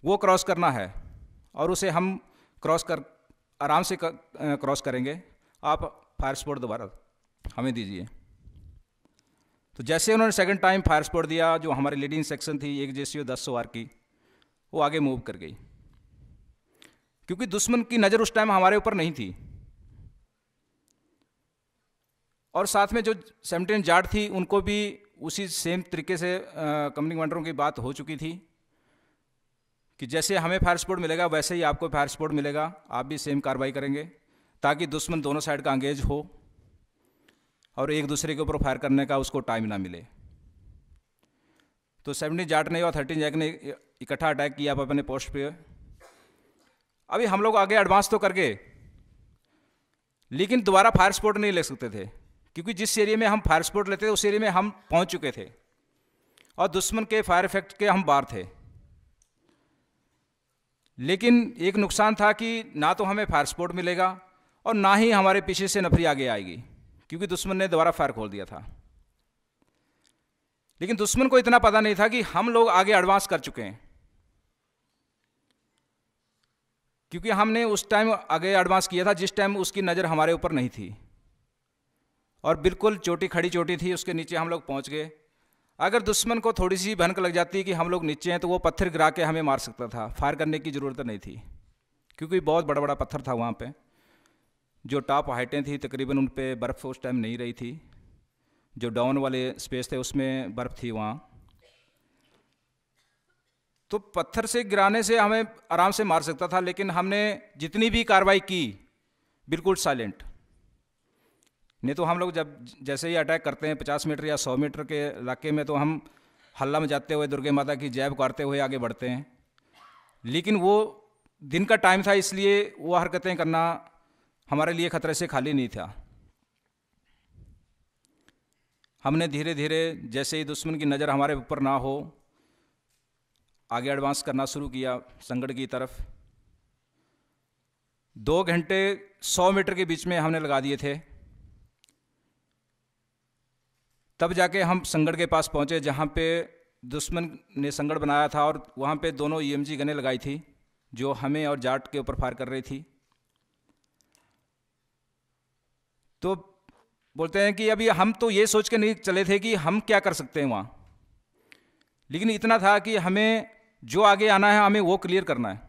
वो क्रॉस करना है और उसे हम क्रॉस कर आराम से क्रॉस करेंगे। आप फायर सपोर्ट दोबारा हमें दीजिए। तो जैसे उन्होंने सेकंड टाइम फायर सपोर्ट दिया, जो हमारी लीडिंग सेक्शन थी एक JCO 10 सवार की, वो आगे मूव कर गई, क्योंकि दुश्मन की नज़र उस टाइम हमारे ऊपर नहीं थी। और साथ में जो 17 जाट थी उनको भी उसी सेम तरीके से कंपनी कमांडरों की बात हो चुकी थी कि जैसे हमें फायर सपोर्ट मिलेगा वैसे ही आपको फायर सपोर्ट मिलेगा, आप भी सेम कार्रवाई करेंगे, ताकि दुश्मन दोनों साइड का एंगेज हो और एक दूसरे के ऊपर फायर करने का उसको टाइम ना मिले। तो 17 जाट ने और 13 जैक ने इकट्ठा अटैक किया आप अपने पोस्ट पे। अभी हम लोग आगे एडवांस तो कर गए, लेकिन दोबारा फायर सपोर्ट नहीं ले सकते थे, क्योंकि जिस एरिया में हम फायर सपोर्ट लेते थे उस एरिया में हम पहुंच चुके थे और दुश्मन के फायर इफेक्ट के हम बाहर थे। लेकिन एक नुकसान था कि ना तो हमें फायर सपोर्ट मिलेगा और ना ही हमारे पीछे से नफरी आगे आएगी, क्योंकि दुश्मन ने दोबारा फायर खोल दिया था। लेकिन दुश्मन को इतना पता नहीं था कि हम लोग आगे एडवांस कर चुके हैं, क्योंकि हमने उस टाइम आगे एडवांस किया था जिस टाइम उसकी नज़र हमारे ऊपर नहीं थी और बिल्कुल चोटी खड़ी चोटी थी, उसके नीचे हम लोग पहुंच गए। अगर दुश्मन को थोड़ी सी भनक लग जाती कि हम लोग नीचे हैं तो वो पत्थर गिरा के हमें मार सकता था, फायर करने की ज़रूरत नहीं थी, क्योंकि बहुत बड़ा बड़ा पत्थर था वहाँ पे। जो टॉप हाइटें थी तकरीबन उन पे बर्फ़ उस टाइम नहीं रही थी, जो डाउन वाले स्पेस थे उसमें बर्फ़ थी वहाँ। तो पत्थर से गिराने से हमें आराम से मार सकता था, लेकिन हमने जितनी भी कार्रवाई की बिल्कुल साइलेंट। नहीं तो हम लोग जब जैसे ही अटैक करते हैं 50 मीटर या 100 मीटर के इलाके में, तो हम हल्ला मचाते हुए दुर्गे माता की जय पुकारते हुए आगे बढ़ते हैं। लेकिन वो दिन का टाइम था, इसलिए वो हरकतें करना हमारे लिए खतरे से खाली नहीं था। हमने धीरे धीरे जैसे ही दुश्मन की नज़र हमारे ऊपर ना हो आगे एडवांस करना शुरू किया संगड़ की तरफ। 2 घंटे 100 मीटर के बीच में हमने लगा दिए थे, तब जाके हम संगड़ के पास पहुंचे जहां पे दुश्मन ने संगड़ बनाया था और वहां पे दोनों EMG गनें लगाई थी जो हमें और जाट के ऊपर फायर कर रही थी। तो बोलते हैं कि अभी हम तो ये सोच के नहीं चले थे कि हम क्या कर सकते हैं वहाँ, लेकिन इतना था कि हमें जो आगे आना है हमें वो क्लियर करना है,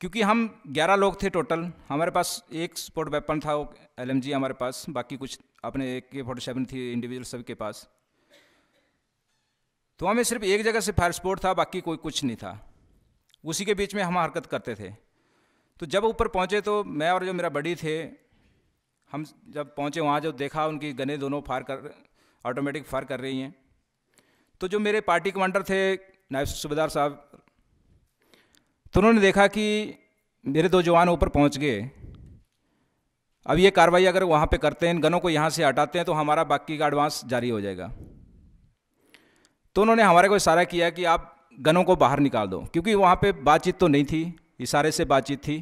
क्योंकि हम 11 लोग थे टोटल। हमारे पास एक स्पोर्ट वेपन था, वो LMG हमारे पास, बाकी कुछ अपने AK-47 थी इंडिविजुअल सब के पास। तो हमें सिर्फ एक जगह से फायर सपोर्ट था, बाकी कोई कुछ नहीं था। उसी के बीच में हम हरकत करते थे। तो जब ऊपर पहुँचे तो मैं और जो मेरा बड़ी थे, हम जब पहुँचे वहाँ जो देखा उनकी गनें दोनों ऑटोमेटिक फायर कर रही हैं। तो जो मेरे पार्टी कमांडर थे नायब सूबेदार साहब, तो उन्होंने देखा कि मेरे 2 जवान ऊपर पहुँच गए, अब ये कार्रवाई अगर वहाँ पे करते हैं, इन गनों को यहाँ से हटाते हैं तो हमारा बाकी का एडवांस जारी हो जाएगा। तो उन्होंने हमारे को इशारा किया कि आप गनों को बाहर निकाल दो, क्योंकि वहाँ पे बातचीत तो नहीं थी, इशारे से बातचीत थी,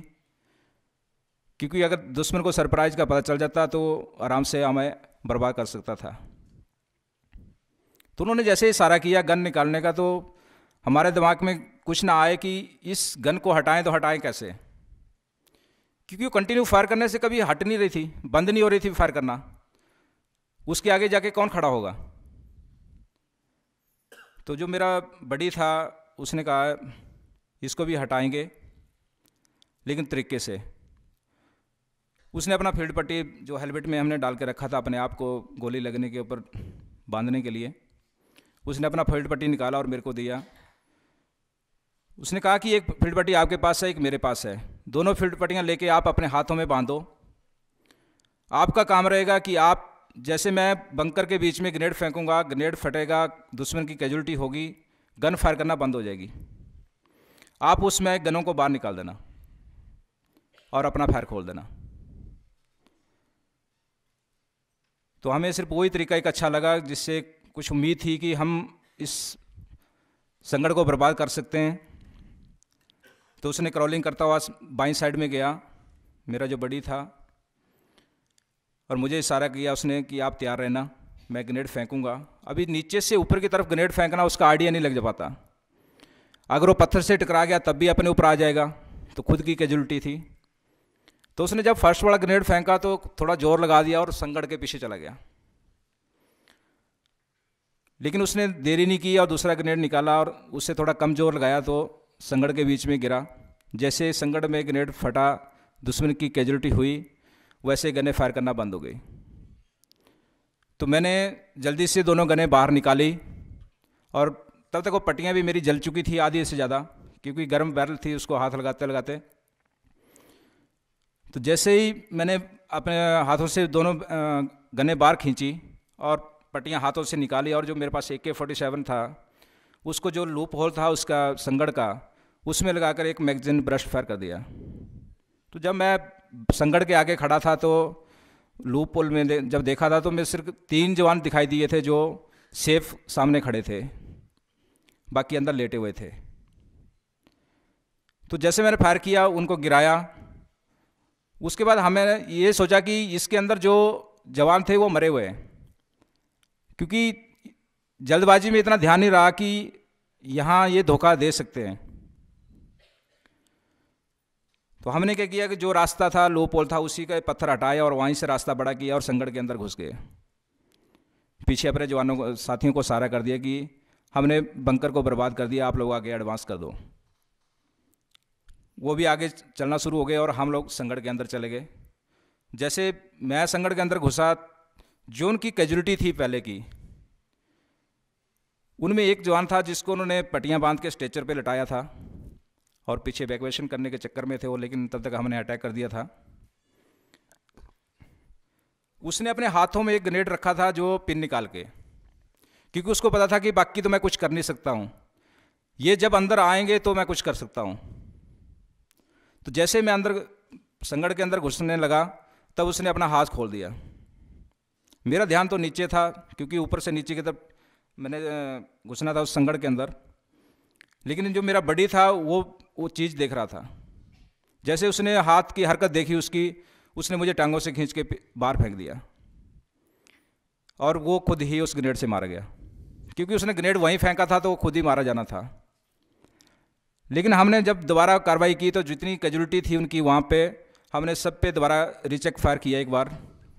क्योंकि अगर दुश्मन को सरप्राइज का पता चल जाता तो आराम से हमें बर्बाद कर सकता था। तो उन्होंने जैसे इशारा किया गन निकालने का, तो हमारे दिमाग में कुछ ना आए कि इस गन को हटाएं तो हटाएं कैसे, क्योंकि वो कंटिन्यू फायर करने से कभी हट नहीं रही थी, बंद नहीं हो रही थी फायर करना। उसके आगे जाके कौन खड़ा होगा। तो जो मेरा बड़ी था उसने कहा इसको भी हटाएंगे, लेकिन तरीके से। उसने अपना फील्ड पट्टी जो हेलमेट में हमने डाल के रखा था अपने आप को गोली लगने के ऊपर बांधने के लिए, उसने अपना फील्ड पट्टी निकाला और मेरे को दिया। उसने कहा कि एक फील्ड पट्टी आपके पास है, एक मेरे पास है, दोनों फील्ड पट्टियाँ लेके आप अपने हाथों में बांधो। आपका काम रहेगा कि आप जैसे मैं बंकर के बीच में ग्रेनेड फेंकूंगा, ग्रेनेड फटेगा, दुश्मन की कैजुअलिटी होगी, गन फायर करना बंद हो जाएगी, आप उसमें गनों को बाहर निकाल देना। और अपना फायर खोल देना। तो हमें सिर्फ वही तरीका एक अच्छा लगा जिससे कुछ उम्मीद थी कि हम इस संगड़ को बर्बाद कर सकते हैं। तो उसने क्रॉलिंग करता हुआ बाईं साइड में गया, मेरा जो बड़ी था, और मुझे इशारा किया उसने कि आप तैयार रहना, मैं ग्रेनेड फेंकूंगा। अभी नीचे से ऊपर की तरफ ग्रेनेड फेंकना उसका आइडिया नहीं लग पाता। अगर वो पत्थर से टकरा गया तब भी अपने ऊपर आ जाएगा, तो खुद की कैजुअलिटी थी। तो उसने जब फर्स्ट वाला ग्रेनेड फेंका तो थोड़ा जोर लगा दिया और संगड़ के पीछे चला गया। लेकिन उसने देरी नहीं की और दूसरा ग्रेनेड निकाला और उससे थोड़ा कम जोर लगाया तो संगड़ के बीच में गिरा। जैसे संगड़ में ग्रेनेड फटा, दुश्मन की कैजुअलिटी हुई, वैसे गनें फायर करना बंद हो गई। तो मैंने जल्दी से दोनों गनें बाहर निकाली और तब तक वो पट्टियाँ भी मेरी जल चुकी थी आधी से ज़्यादा, क्योंकि गर्म बैरल थी, उसको हाथ लगाते लगाते। तो जैसे ही मैंने अपने हाथों से दोनों गनें बाहर खींची और पट्टियाँ हाथों से निकाली, और जो मेरे पास AK-47 था उसको जो लूप होल था उसका संगड़ का, उसमें लगाकर एक मैगजीन ब्रश फायर कर दिया। तो जब मैं संगड़ के आगे खड़ा था तो लूप होल में जब देखा था तो मैं सिर्फ 3 जवान दिखाई दिए थे जो सेफ सामने खड़े थे, बाकी अंदर लेटे हुए थे। तो जैसे मैंने फायर किया, उनको गिराया। उसके बाद हमें ये सोचा कि इसके अंदर जो जवान थे वो मरे हुए हैं, क्योंकि जल्दबाजी में इतना ध्यान नहीं रहा कि यहाँ ये धोखा दे सकते हैं। तो हमने क्या किया कि जो रास्ता था लो पोल था उसी का पत्थर हटाया और वहीं से रास्ता बड़ा किया और संगड़ के अंदर घुस गए। पीछे अपने जवानों को, साथियों को सहारा कर दिया कि हमने बंकर को बर्बाद कर दिया, आप लोग आगे एडवांस कर दो। वो भी आगे चलना शुरू हो गए और हम लोग संगड़ के अंदर चले गए। जैसे मैं संगड़ के अंदर घुसा, जो उनकी कैजुअलिटी थी पहले की, उनमें एक जवान था जिसको उन्होंने पट्टियाँ बांध के स्ट्रेचर पे लटाया था और पीछे इवैक्यूएशन करने के चक्कर में थे वो, लेकिन तब तक हमने अटैक कर दिया था। उसने अपने हाथों में एक ग्रेनेड रखा था जो पिन निकाल के, क्योंकि उसको पता था कि बाकी तो मैं कुछ कर नहीं सकता हूँ, ये जब अंदर आएंगे तो मैं कुछ कर सकता हूँ। तो जैसे मैं अंदर संगड़ के अंदर घुसने लगा तब उसने अपना हाथ खोल दिया। मेरा ध्यान तो नीचे था क्योंकि ऊपर से नीचे की तरफ मैंने घुसना था उस संगड़ के अंदर, लेकिन जो मेरा बड़ी था वो चीज़ देख रहा था। जैसे उसने हाथ की हरकत देखी उसकी, उसने मुझे टांगों से खींच के बाहर फेंक दिया और वो खुद ही उस ग्रेनेड से मारा गया, क्योंकि उसने ग्रेनेड वहीं फेंका था तो वो खुद ही मारा जाना था। लेकिन हमने जब दोबारा कार्रवाई की तो जितनी कैजुअलिटी थी उनकी वहाँ पे हमने सब पे दोबारा रीचेक फायर किया एक बार,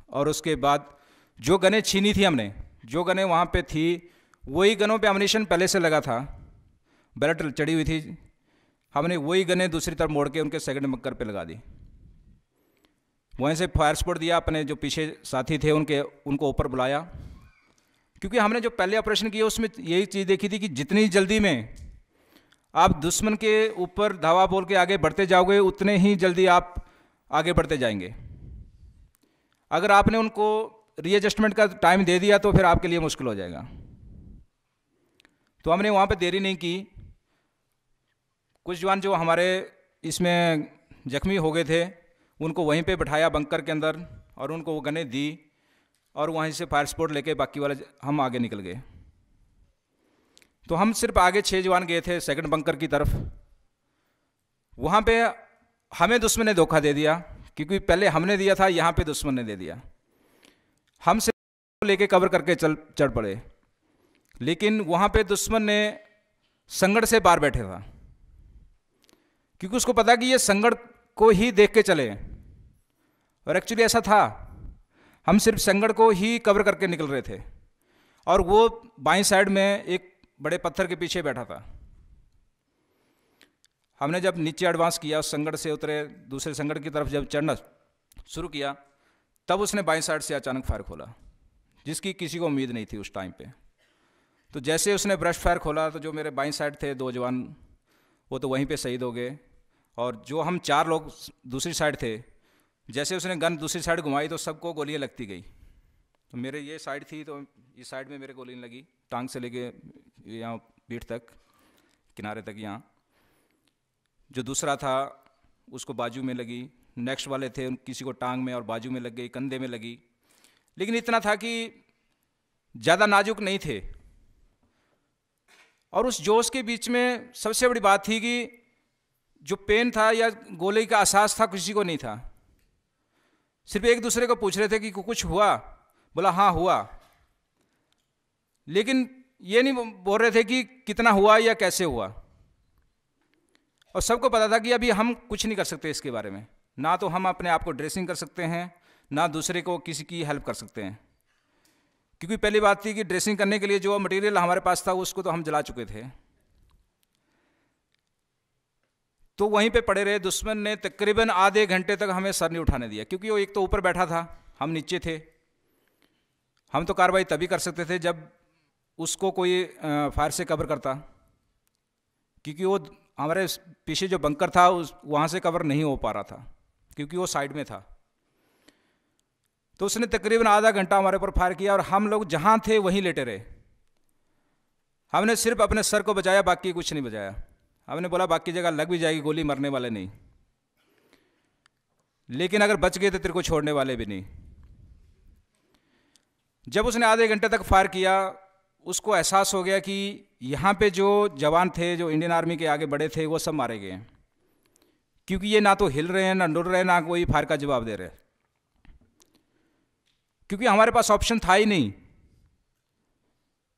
और उसके बाद जो गनें छीनी थी हमने, जो गनें वहाँ पे थी वही गनों पे अम्यूनिशन पहले से लगा था, बैरल चढ़ी हुई थी, हमने वही गनें दूसरी तरफ मोड़ के उनके सेकंड बंकर पे लगा दी। वहीं से फायर सपोर्ट दिया, अपने जो पीछे साथी थे उनको ऊपर बुलाया, क्योंकि हमने जो पहले ऑपरेशन किया उसमें यही चीज़ देखी थी कि जितनी जल्दी में आप दुश्मन के ऊपर धावा बोल के आगे बढ़ते जाओगे उतने ही जल्दी आप आगे बढ़ते जाएंगे। अगर आपने उनको रीएडजस्टमेंट का टाइम दे दिया तो फिर आपके लिए मुश्किल हो जाएगा। तो हमने वहाँ पे देरी नहीं की। कुछ जवान जो हमारे इसमें जख्मी हो गए थे उनको वहीं पे बिठाया बंकर के अंदर और उनको वो गनें दी और वहीं से फायर सपोर्ट लेके बाकी वाले हम आगे निकल गए। तो हम सिर्फ आगे 6 जवान गए थे सेकंड बंकर की तरफ। वहाँ पे हमें दुश्मन ने धोखा दे दिया, क्योंकि पहले हमने दिया था, यहाँ पे दुश्मन ने दे दिया। हम सिर्फ लेके कवर करके चढ़ पड़े, लेकिन वहाँ पे दुश्मन ने संगड़ से बाहर बैठे था, क्योंकि उसको पता कि ये संगड़ को ही देख के चले। और एक्चुअली ऐसा था, हम सिर्फ संगड़ को ही कवर करके निकल रहे थे और वो बाईं साइड में एक बड़े पत्थर के पीछे बैठा था। हमने जब नीचे एडवांस किया, उस संगड़ से उतरे, दूसरे संगड़ की तरफ जब चढ़ना शुरू किया तब उसने बाईं साइड से अचानक फायर खोला, जिसकी किसी को उम्मीद नहीं थी उस टाइम पे। तो जैसे उसने ब्रश फायर खोला तो जो मेरे बाईं साइड थे 2 जवान वो तो वहीं पे शहीद हो गए, और जो हम 4 लोग दूसरी साइड थे, जैसे उसने गन दूसरी साइड घुमाई तो सबको गोलियां लगती गई। तो मेरे ये साइड थी तो इस साइड में मेरे गोली लगी, टांग से लेके यहाँ पीठ तक, किनारे तक यहाँ। जो दूसरा था उसको बाजू में लगी, नेक्स्ट वाले थे, किसी को टांग में और बाजू में लग गई, कंधे में लगी, लेकिन इतना था कि ज़्यादा नाजुक नहीं थे। और उस जोश के बीच में सबसे बड़ी बात थी कि जो पेन था या गोली का एहसास था किसी को नहीं था। सिर्फ एक दूसरे को पूछ रहे थे कि कुछ हुआ, बोला हाँ हुआ, लेकिन ये नहीं बोल रहे थे कि कितना हुआ या कैसे हुआ। और सबको पता था कि अभी हम कुछ नहीं कर सकते इसके बारे में, ना तो हम अपने आप को ड्रेसिंग कर सकते हैं, ना दूसरे को किसी की हेल्प कर सकते हैं। क्योंकि पहली बात थी कि ड्रेसिंग करने के लिए जो मटेरियल हमारे पास था उसको तो हम जला चुके थे। तो वहीं पे पड़े रहे। दुश्मन ने तकरीबन आधे घंटे तक हमें सर नहीं उठाने दिया, क्योंकि वो एक तो ऊपर बैठा था, हम नीचे थे। हम तो कार्रवाई तभी कर सकते थे जब उसको कोई फायर से कवर करता, क्योंकि वो हमारे पीछे जो बंकर था वहाँ से कवर नहीं हो पा रहा था, क्योंकि वो साइड में था। तो उसने तकरीबन आधा घंटा हमारे ऊपर फायर किया और हम लोग जहाँ थे वहीं लेटे रहे। हमने सिर्फ अपने सर को बचाया, बाकी कुछ नहीं बचाया। हमने बोला बाकी जगह लग भी जाएगी गोली, मरने वाले नहीं, लेकिन अगर बच गए तो तेरे को छोड़ने वाले भी नहीं। जब उसने आधे घंटे तक फायर किया, उसको एहसास हो गया कि यहाँ पे जो जवान थे, जो इंडियन आर्मी के आगे बढ़े थे, वो सब मारे गए हैं, क्योंकि ये ना तो हिल रहे हैं, ना डुल रहे हैं, ना कोई फायर का जवाब दे रहे, क्योंकि हमारे पास ऑप्शन था ही नहीं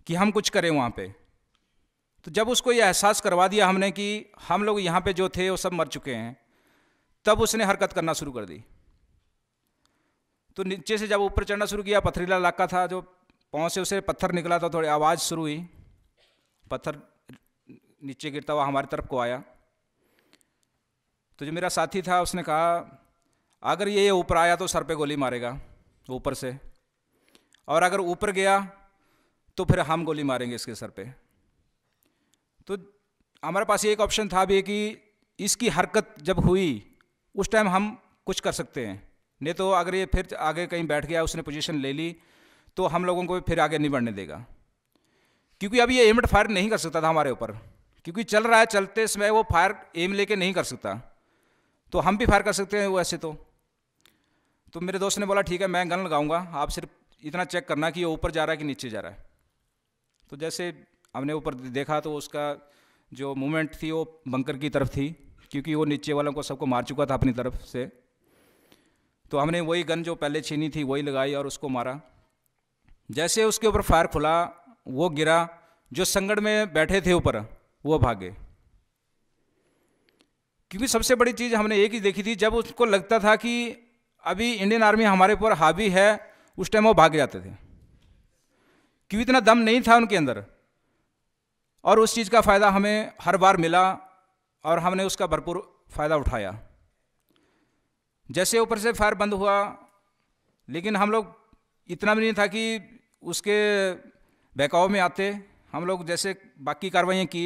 कि हम कुछ करें वहाँ पे। तो जब उसको ये एहसास करवा दिया हमने कि हम लोग यहाँ पे जो थे वो सब मर चुके हैं, तब उसने हरकत करना शुरू कर दी। तो नीचे से जब ऊपर चढ़ना शुरू किया, पथरीला इलाका था, जो पाँव से उसे पत्थर निकला था, थोड़ी आवाज़ शुरू हुई, पत्थर नीचे गिरता हुआ हमारी तरफ को आया। तो जो मेरा साथी था उसने कहा अगर ये ऊपर आया तो सर पे गोली मारेगा ऊपर से, और अगर ऊपर गया तो फिर हम गोली मारेंगे इसके सर पे। तो हमारे पास एक ऑप्शन था भी कि इसकी हरकत जब हुई उस टाइम हम कुछ कर सकते हैं, नहीं तो अगर ये फिर आगे कहीं बैठ गया, उसने पोजीशन ले ली, तो हम लोगों को फिर आगे नहीं बढ़ने देगा। क्योंकि अभी ये एम्ड फायर नहीं कर सकता था हमारे ऊपर, क्योंकि चल रहा है, चलते समय वो फायर एम लेके नहीं कर सकता, तो हम भी फायर कर सकते हैं वैसे तो मेरे दोस्त ने बोला ठीक है मैं गन लगाऊंगा, आप सिर्फ इतना चेक करना कि ये ऊपर जा रहा है कि नीचे जा रहा है। तो जैसे हमने ऊपर देखा तो उसका जो मूवमेंट थी वो बंकर की तरफ थी, क्योंकि वो नीचे वालों को सबको मार चुका था अपनी तरफ से। तो हमने वही गन जो पहले छीनी थी वही लगाई और उसको मारा। जैसे उसके ऊपर फायर खुला, वो गिरा, जो संगड़ में बैठे थे ऊपर वो भागे। क्योंकि सबसे बड़ी चीज़ हमने एक ही देखी थी, जब उसको लगता था कि अभी इंडियन आर्मी हमारे ऊपर हावी है, उस टाइम वो भाग जाते थे, क्योंकि इतना दम नहीं था उनके अंदर। और उस चीज़ का फ़ायदा हमें हर बार मिला और हमने उसका भरपूर फ़ायदा उठाया। जैसे ऊपर से फायर बंद हुआ, लेकिन हम लोग इतना भी नहीं था कि उसके बहकाव में आते। हम लोग जैसे बाकी कार्रवाइयाँ की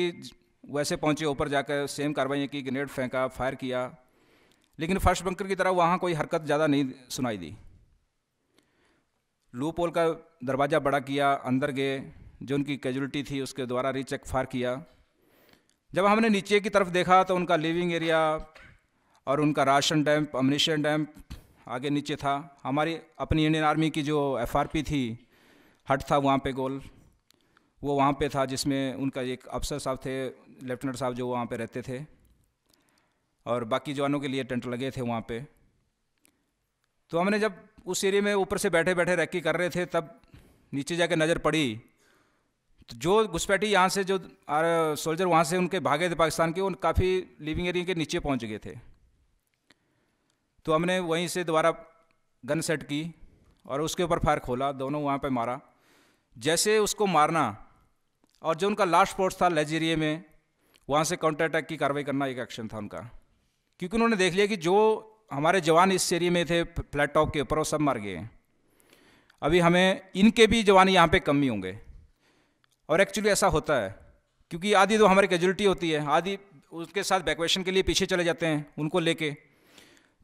वैसे पहुँचे, ऊपर जाकर सेम कार्रवाइयाँ की, ग्रेनेड फेंका, फायर किया, लेकिन फर्स्ट बंकर की तरह वहाँ कोई हरकत ज़्यादा नहीं सुनाई दी। लूप होल का दरवाज़ा बड़ा किया, अंदर गए, जो उनकी कैजुअलिटी थी उसके द्वारा रीचेक फायर किया। जब हमने नीचे की तरफ देखा तो उनका लिविंग एरिया और उनका राशन डैम्प, अम्यूनिशन डैम्प आगे नीचे था। हमारी अपनी इंडियन आर्मी की जो FRP थी, हट था वहाँ पे गोल, वो वहाँ पे था, जिसमें उनका एक अफसर साहब थे, लेफ्टिनेंट साहब, जो वहाँ पे रहते थे, और बाकी जवानों के लिए टेंट लगे थे वहाँ पे। तो हमने जब उस एरिया में ऊपर से बैठे बैठे रैकी कर रहे थे, तब नीचे जाके नज़र पड़ी तो जो घुसपैठी यहाँ से जो सोल्जर वहाँ से उनके भागे थे पाकिस्तान के, उन काफ़ी लिविंग एरिया के नीचे पहुँच गए थे। तो हमने वहीं से दोबारा गन सेट की और उसके ऊपर फायर खोला, दोनों वहाँ पे मारा। जैसे उसको मारना और जो उनका लास्ट पोस्ट था लेज एरिया में, वहाँ से काउंटर अटैक की कार्रवाई करना एक एक्शन था उनका, क्योंकि उन्होंने देख लिया कि जो हमारे जवान इस एरिया में थे फ्लैट टॉप के ऊपर, वो सब मर गए हैं, अभी हमें इनके भी जवान यहाँ पे कम ही होंगे। और एक्चुअली ऐसा होता है, क्योंकि आधी तो हमारी कैजुअलिटी होती है, आधी उसके साथ बैकवेशन के लिए पीछे चले जाते हैं उनको लेके।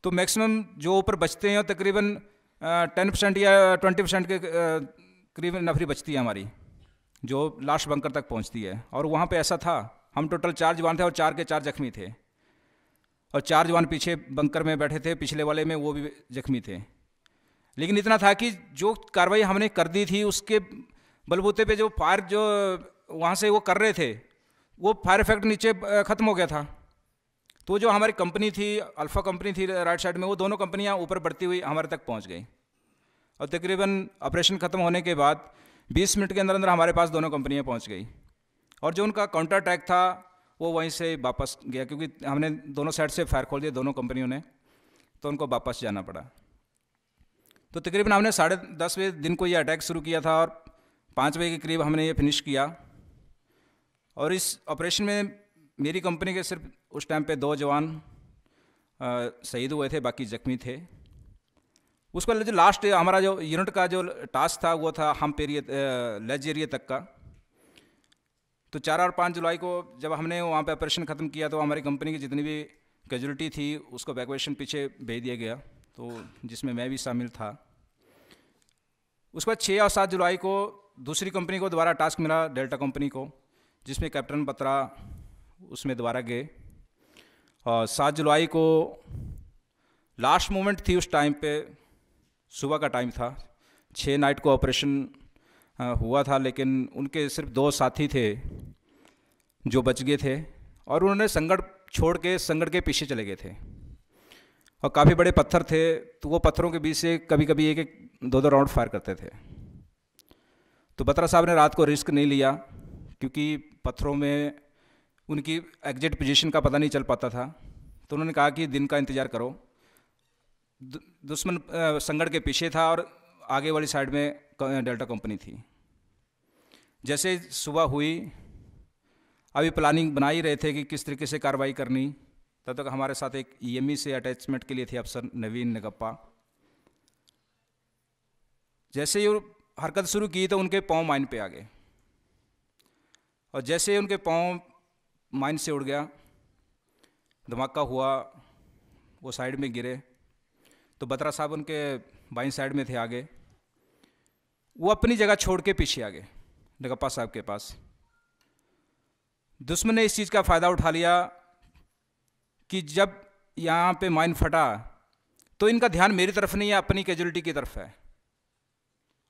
तो मैक्सिमम जो ऊपर बचते हैं तकरीबन 10% या 20% के करीब नफरी बचती है हमारी, जो लास्ट बंकर तक पहुंचती है। और वहाँ पे ऐसा था, हम टोटल 4 जवान थे और 4 के 4 जख्मी थे। और 4 जवान पीछे बंकर में बैठे थे, पिछले वाले में वो भी जख्मी थे। लेकिन इतना था कि जो कार्रवाई हमने कर दी थी उसके बलबूते पे जो फायर जो वहाँ से वो कर रहे थे वो फायर इफेक्ट नीचे ख़त्म हो गया था। तो जो हमारी कंपनी थी, अल्फ़ा कंपनी थी राइट साइड में, वो दोनों कंपनियाँ ऊपर बढ़ती हुई हमारे तक पहुँच गई और तकरीबन ऑपरेशन ख़त्म होने के बाद 20 मिनट के अंदर अंदर हमारे पास दोनों कंपनियाँ पहुँच गई। और जो उनका काउंटर अटैक था वो वहीं से वापस गया, क्योंकि हमने दोनों साइड से फायर खोल दिया दोनों कंपनियों ने, तो उनको वापस जाना पड़ा। तो तकरीबन हमने 10:30 बजे दिन को ये अटैक शुरू किया था और 5 बजे के करीब हमने ये फिनिश किया। और इस ऑपरेशन में मेरी कंपनी के सिर्फ उस टाइम पे 2 जवान शहीद हुए थे, बाकी जख्मी थे। उसका जो लास्ट हमारा जो यूनिट का जो टास्क था वो था हम्प एरिया लेज एरिया तक का। तो 4 और 5 जुलाई को जब हमने वहाँ पे ऑपरेशन ख़त्म किया तो हमारी कंपनी की जितनी भी कैजुअलिटी थी उसको इवैक्यूएशन पीछे भेज दिया गया, तो जिसमें मैं भी शामिल था। उसके बाद 6 और 7 जुलाई को दूसरी कंपनी को दोबारा टास्क मिला, डेल्टा कंपनी को, जिसमें कैप्टन बत्रा उसमें दोबारा गए। और 7 जुलाई को लास्ट मोमेंट थी, उस टाइम पे सुबह का टाइम था, 6 नाइट को ऑपरेशन हुआ था, लेकिन उनके सिर्फ 2 साथी थे जो बच गए थे और उन्होंने संगड़ छोड़ के संगड़ के पीछे चले गए थे। और काफ़ी बड़े पत्थर थे, तो वो पत्थरों के बीच से कभी कभी 1-2 राउंड फायर करते थे। तो बत्रा साहब ने रात को रिस्क नहीं लिया, क्योंकि पत्थरों में उनकी एग्जैक्ट पोजीशन का पता नहीं चल पाता था। तो उन्होंने कहा कि दिन का इंतज़ार करो। दुश्मन संगड़ के पीछे था और आगे वाली साइड में डेल्टा कंपनी थी। जैसे सुबह हुई, अभी प्लानिंग बना ही रहे थे कि किस तरीके से कार्रवाई करनी, तब तक हमारे साथ एक ईएमई से अटैचमेंट के लिए थे अफसर नवीन नगप्पा। जैसे ही हरकत शुरू की तो उनके पाँव माइन पे आ गए और जैसे ही उनके पाँव माइन से उड़ गया, धमाका हुआ, वो साइड में गिरे। तो बत्रा साहब उनके बाईं साइड में थे आगे, वो अपनी जगह छोड़ के पीछे आ गए नगप्पा साहब के पास। दुश्मन ने इस चीज़ का फ़ायदा उठा लिया कि जब यहाँ पे माइन फटा तो इनका ध्यान मेरी तरफ नहीं है, अपनी कैजुअलिटी की तरफ है।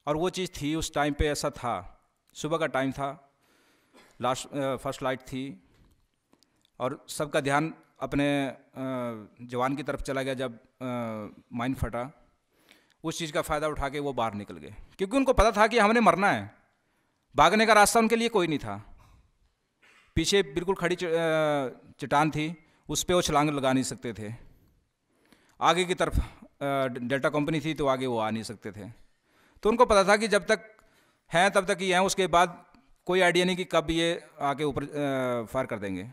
और वो चीज़ थी, उस टाइम पे ऐसा था, सुबह का टाइम था, फर्स्ट लाइट थी और सबका ध्यान अपने जवान की तरफ चला गया। जब माइन फटा, उस चीज़ का फ़ायदा उठा के वो बाहर निकल गए, क्योंकि उनको पता था कि हमने मरना है, भागने का रास्ता उनके लिए कोई नहीं था। पीछे बिल्कुल खड़ी चट्टान थी, उस पर वो छलांग लगा नहीं सकते थे। आगे की तरफ डेल्टा कंपनी थी तो आगे वो आ नहीं सकते थे। तो उनको पता था कि जब तक हैं तब तक ही हैं, उसके बाद कोई आइडिया नहीं कि कब ये आके ऊपर फायर कर देंगे।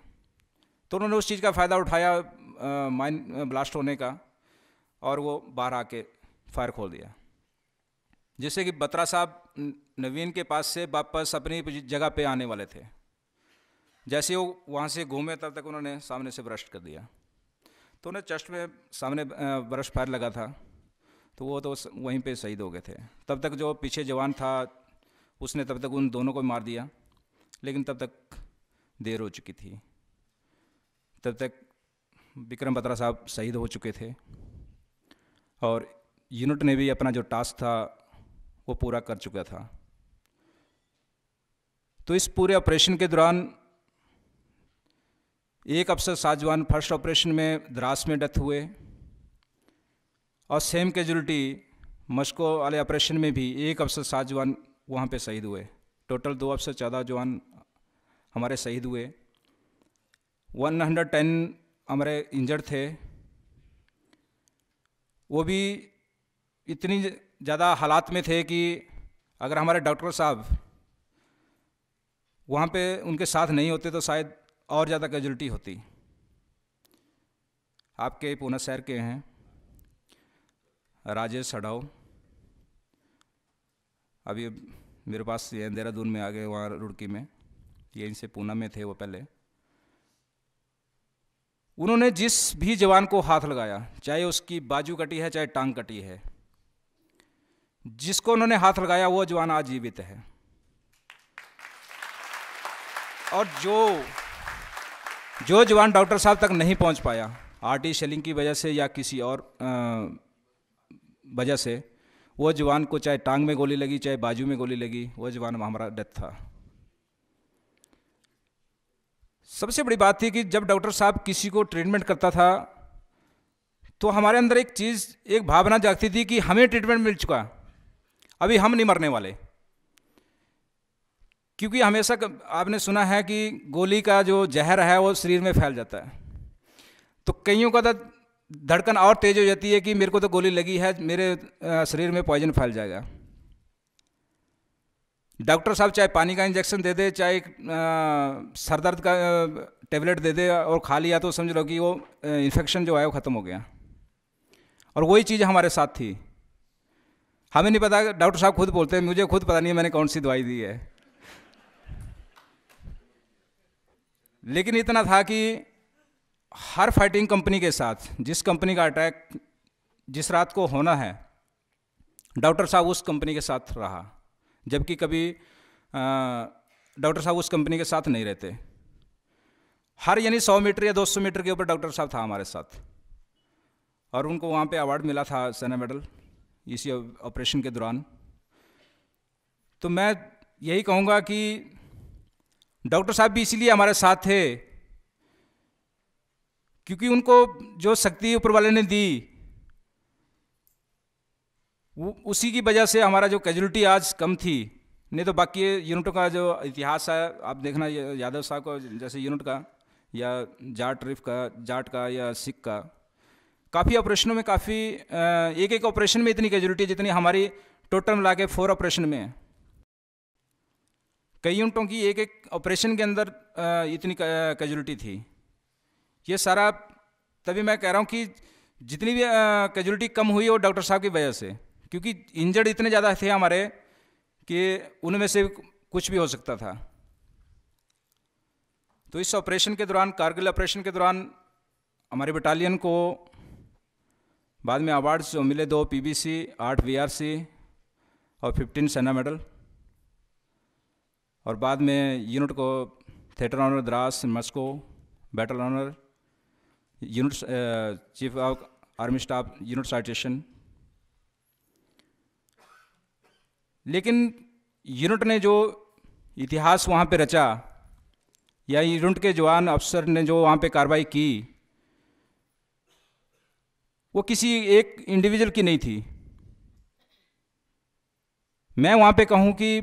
तो उन्होंने उस चीज़ का फ़ायदा उठाया माइन ब्लास्ट होने का, और वो बाहर आके फायर खोल दिया, जिससे कि बत्रा साहब नवीन के पास से वापस अपनी जगह पे आने वाले थे। जैसे वो वहाँ से घूमे तब तक उन्होंने सामने से ब्रस्ट कर दिया, तो उन्हें चेस्ट में सामने ब्रस्ट फायर लगा था, तो वो तो वहीं पे शहीद हो गए थे। तब तक जो पीछे जवान था उसने तब तक उन दोनों को मार दिया, लेकिन तब तक देर हो चुकी थी। तब तक विक्रम बत्रा साहब शहीद हो चुके थे और यूनिट ने भी अपना जो टास्क था वो पूरा कर चुका था। तो इस पूरे ऑपरेशन के दौरान एक अफसर 7 जवान फर्स्ट ऑपरेशन में द्रास में डेथ हुए और सेम कैजुअलिटी मस्को वाले ऑपरेशन में भी एक अफसर 7 जवान वहाँ पे शहीद हुए। टोटल 2 अफसर 14 जवान हमारे शहीद हुए। 110 हमारे इंजर्ड थे, वो भी इतनी ज़्यादा हालात में थे कि अगर हमारे डॉक्टर साहब वहाँ पे उनके साथ नहीं होते तो शायद और ज़्यादा कैजुअलिटी होती। आपके पूना शहर के हैं राजेश हडाओ, अभी मेरे पास ये देहरादून में आ गए, वहाँ रुड़की में, यहीं से पूना में थे वो पहले। उन्होंने जिस भी जवान को हाथ लगाया, चाहे उसकी बाजू कटी है चाहे टांग कटी है, जिसको उन्होंने हाथ लगाया वो जवान आज जीवित है। और जो जवान डॉक्टर साहब तक नहीं पहुंच पाया, आरटी शेलिंग की वजह से या किसी और वजह से वो जवान को चाहे टांग में गोली लगी चाहे बाजू में गोली लगी, वो जवान हमारा डेथ था। सबसे बड़ी बात थी कि जब डॉक्टर साहब किसी को ट्रीटमेंट करता था तो हमारे अंदर एक चीज़, एक भावना जागती थी कि हमें ट्रीटमेंट मिल चुका, अभी हम नहीं मरने वाले। क्योंकि हमेशा आपने सुना है कि गोली का जो जहर है वो शरीर में फैल जाता है, तो कईयों का तो धड़कन और तेज हो जाती है कि मेरे को तो गोली लगी है, मेरे शरीर में पॉइजन फैल जाएगा। डॉक्टर साहब चाहे पानी का इंजेक्शन दे दे, चाहे सर दर्द का टेबलेट दे दे और खा लिया तो समझ लो कि वो इन्फेक्शन जो है वो ख़त्म हो गया। और वही चीज़ हमारे साथ थी, हमें नहीं पता। डॉक्टर साहब खुद बोलते हैं, मुझे खुद पता नहीं है मैंने कौन सी दवाई दी है, लेकिन इतना था कि हर फाइटिंग कंपनी के साथ जिस कंपनी का अटैक जिस रात को होना है, डॉक्टर साहब उस कंपनी के साथ रहा, जबकि कभी डॉक्टर साहब उस कंपनी के साथ नहीं रहते। हर यानी 100 मीटर या 200 मीटर के ऊपर डॉक्टर साहब था हमारे साथ, और उनको वहाँ पे अवार्ड मिला था, सेना मेडल, इसी ऑपरेशन के दौरान। तो मैं यही कहूँगा कि डॉक्टर साहब भी इसीलिए हमारे साथ थे क्योंकि उनको जो शक्ति ऊपर वाले ने दी, उसी की वजह से हमारा जो कैजुअलिटी आज कम थी। नहीं तो बाकी यूनिटों का जो इतिहास है आप देखना, यादव साहब को जैसे यूनिट का या जाट का या सिख का, काफ़ी ऑपरेशनों में काफ़ी एक एक ऑपरेशन में इतनी कैजुअलिटी जितनी हमारी टोटल मिला के 4 ऑपरेशन में है। कई यूनिटों की एक एक ऑपरेशन के अंदर इतनी कैजुअलिटी थी। ये सारा तभी मैं कह रहा हूँ कि जितनी भी कैजुअलिटी कम हुई वो डॉक्टर साहब की वजह से, क्योंकि इंजर्ड इतने ज़्यादा थे हमारे कि उनमें से कुछ भी हो सकता था। तो इस ऑपरेशन के दौरान, कारगिल ऑपरेशन के दौरान, हमारे बटालियन को बाद में अवार्ड्स जो मिले, 2 पीबीसी, 8 वीआरसी और 15 सेना मेडल, और बाद में यूनिट को theatre honour Dras Mushkoh, battle honour, unit chief of army staff unit citation. लेकिन यूनिट ने जो इतिहास वहाँ पे रचा, या यूनिट के जवान अफसर ने जो वहाँ पे कार्रवाई की, वो किसी एक इंडिविजुअल की नहीं थी। मैं वहाँ पे कहूँ कि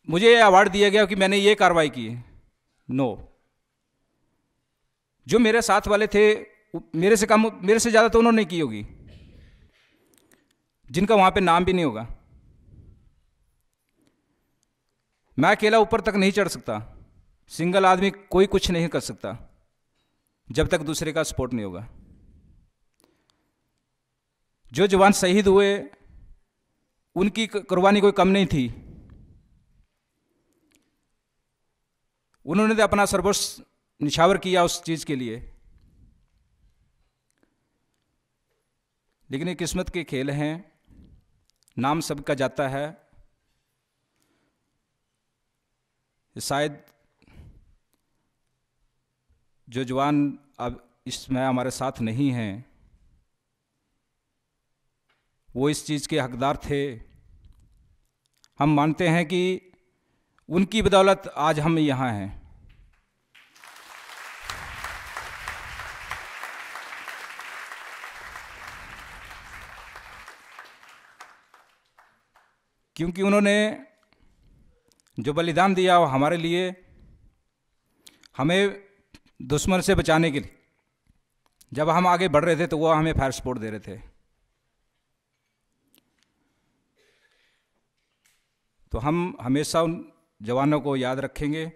मुझे ये अवार्ड दिया गया कि मैंने ये कार्रवाई की, नो। जो मेरे साथ वाले थे, मेरे से ज़्यादा तो उन्होंने की होगी, जिनका वहाँ पे नाम भी नहीं होगा। मैं अकेला ऊपर तक नहीं चढ़ सकता, सिंगल आदमी कोई कुछ नहीं कर सकता जब तक दूसरे का सपोर्ट नहीं होगा। जो जवान शहीद हुए उनकी कुर्बानी कोई कम नहीं थी, उन्होंने तो अपना सर्वस्व निछावर किया उस चीज़ के लिए। लेकिन ये किस्मत के खेल हैं, नाम सबका जाता है। शायद जो जवान अब इसमें हमारे साथ नहीं हैं, वो इस चीज़ के हकदार थे। हम मानते हैं कि उनकी बदौलत आज हम यहाँ हैं। क्योंकि उन्होंने जो बलिदान दिया वो हमारे लिए, हमें दुश्मन से बचाने के लिए, जब हम आगे बढ़ रहे थे तो वो हमें फायर सपोर्ट दे रहे थे। तो हम हमेशा उन जवानों को याद रखेंगे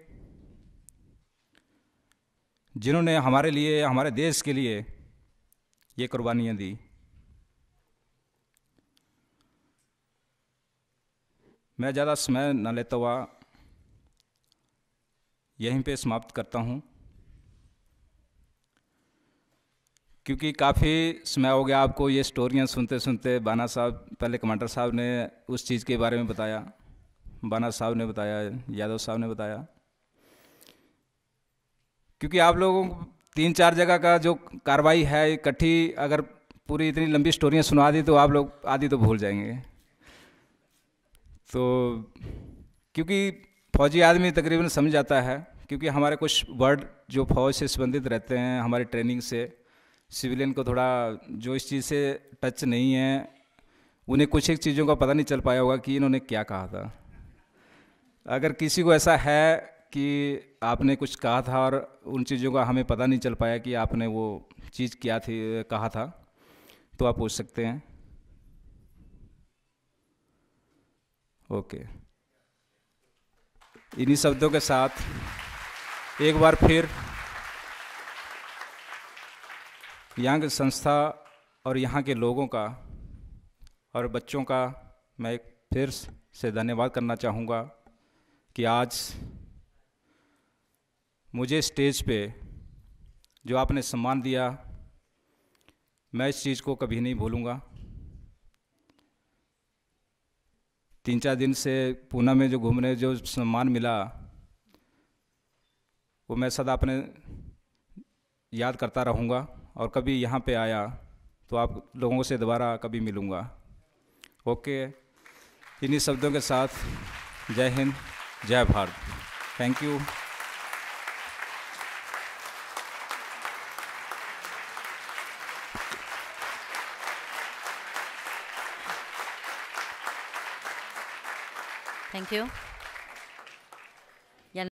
जिन्होंने हमारे लिए, हमारे देश के लिए ये कुर्बानियाँ दी। मैं ज़्यादा समय न लेता हुआ यहीं पे समाप्त करता हूँ, क्योंकि काफ़ी समय हो गया आपको ये स्टोरियाँ सुनते सुनते। बाना साहब, पहले कमांडर साहब ने उस चीज़ के बारे में बताया, बाना साहब ने बताया, यादव साहब ने बताया। क्योंकि आप लोगों 3-4 जगह का जो कार्रवाई है इकट्ठी, अगर पूरी इतनी लंबी स्टोरियाँ सुना दी तो आप लोग आधी तो भूल जाएंगे। तो क्योंकि फौजी आदमी तकरीबन समझ जाता है, क्योंकि हमारे कुछ वर्ड जो फौज से संबंधित रहते हैं हमारी ट्रेनिंग से, सिविलियन को थोड़ा जो इस चीज़ से टच नहीं है उन्हें कुछ एक चीज़ों का पता नहीं चल पाया होगा कि इन्होंने क्या कहा था। अगर किसी को ऐसा है कि आपने कुछ कहा था और उन चीज़ों का हमें पता नहीं चल पाया कि आपने वो चीज़ क्या थी, कहा था, तो आप पूछ सकते हैं। ओके, इन्हीं शब्दों के साथ एक बार फिर यहाँ की संस्था और यहाँ के लोगों का और बच्चों का मैं एक फिर से धन्यवाद करना चाहूँगा कि आज मुझे स्टेज पे जो आपने सम्मान दिया, मैं इस चीज़ को कभी नहीं भूलूँगा। 3-4 दिन से पूना में जो घूमने जो सम्मान मिला वो मैं सदा अपने याद करता रहूँगा, और कभी यहाँ पे आया तो आप लोगों से दोबारा कभी मिलूँगा। ओके, इन्हीं शब्दों के साथ जय हिंद, जय Bharat. Thank you. Thank you.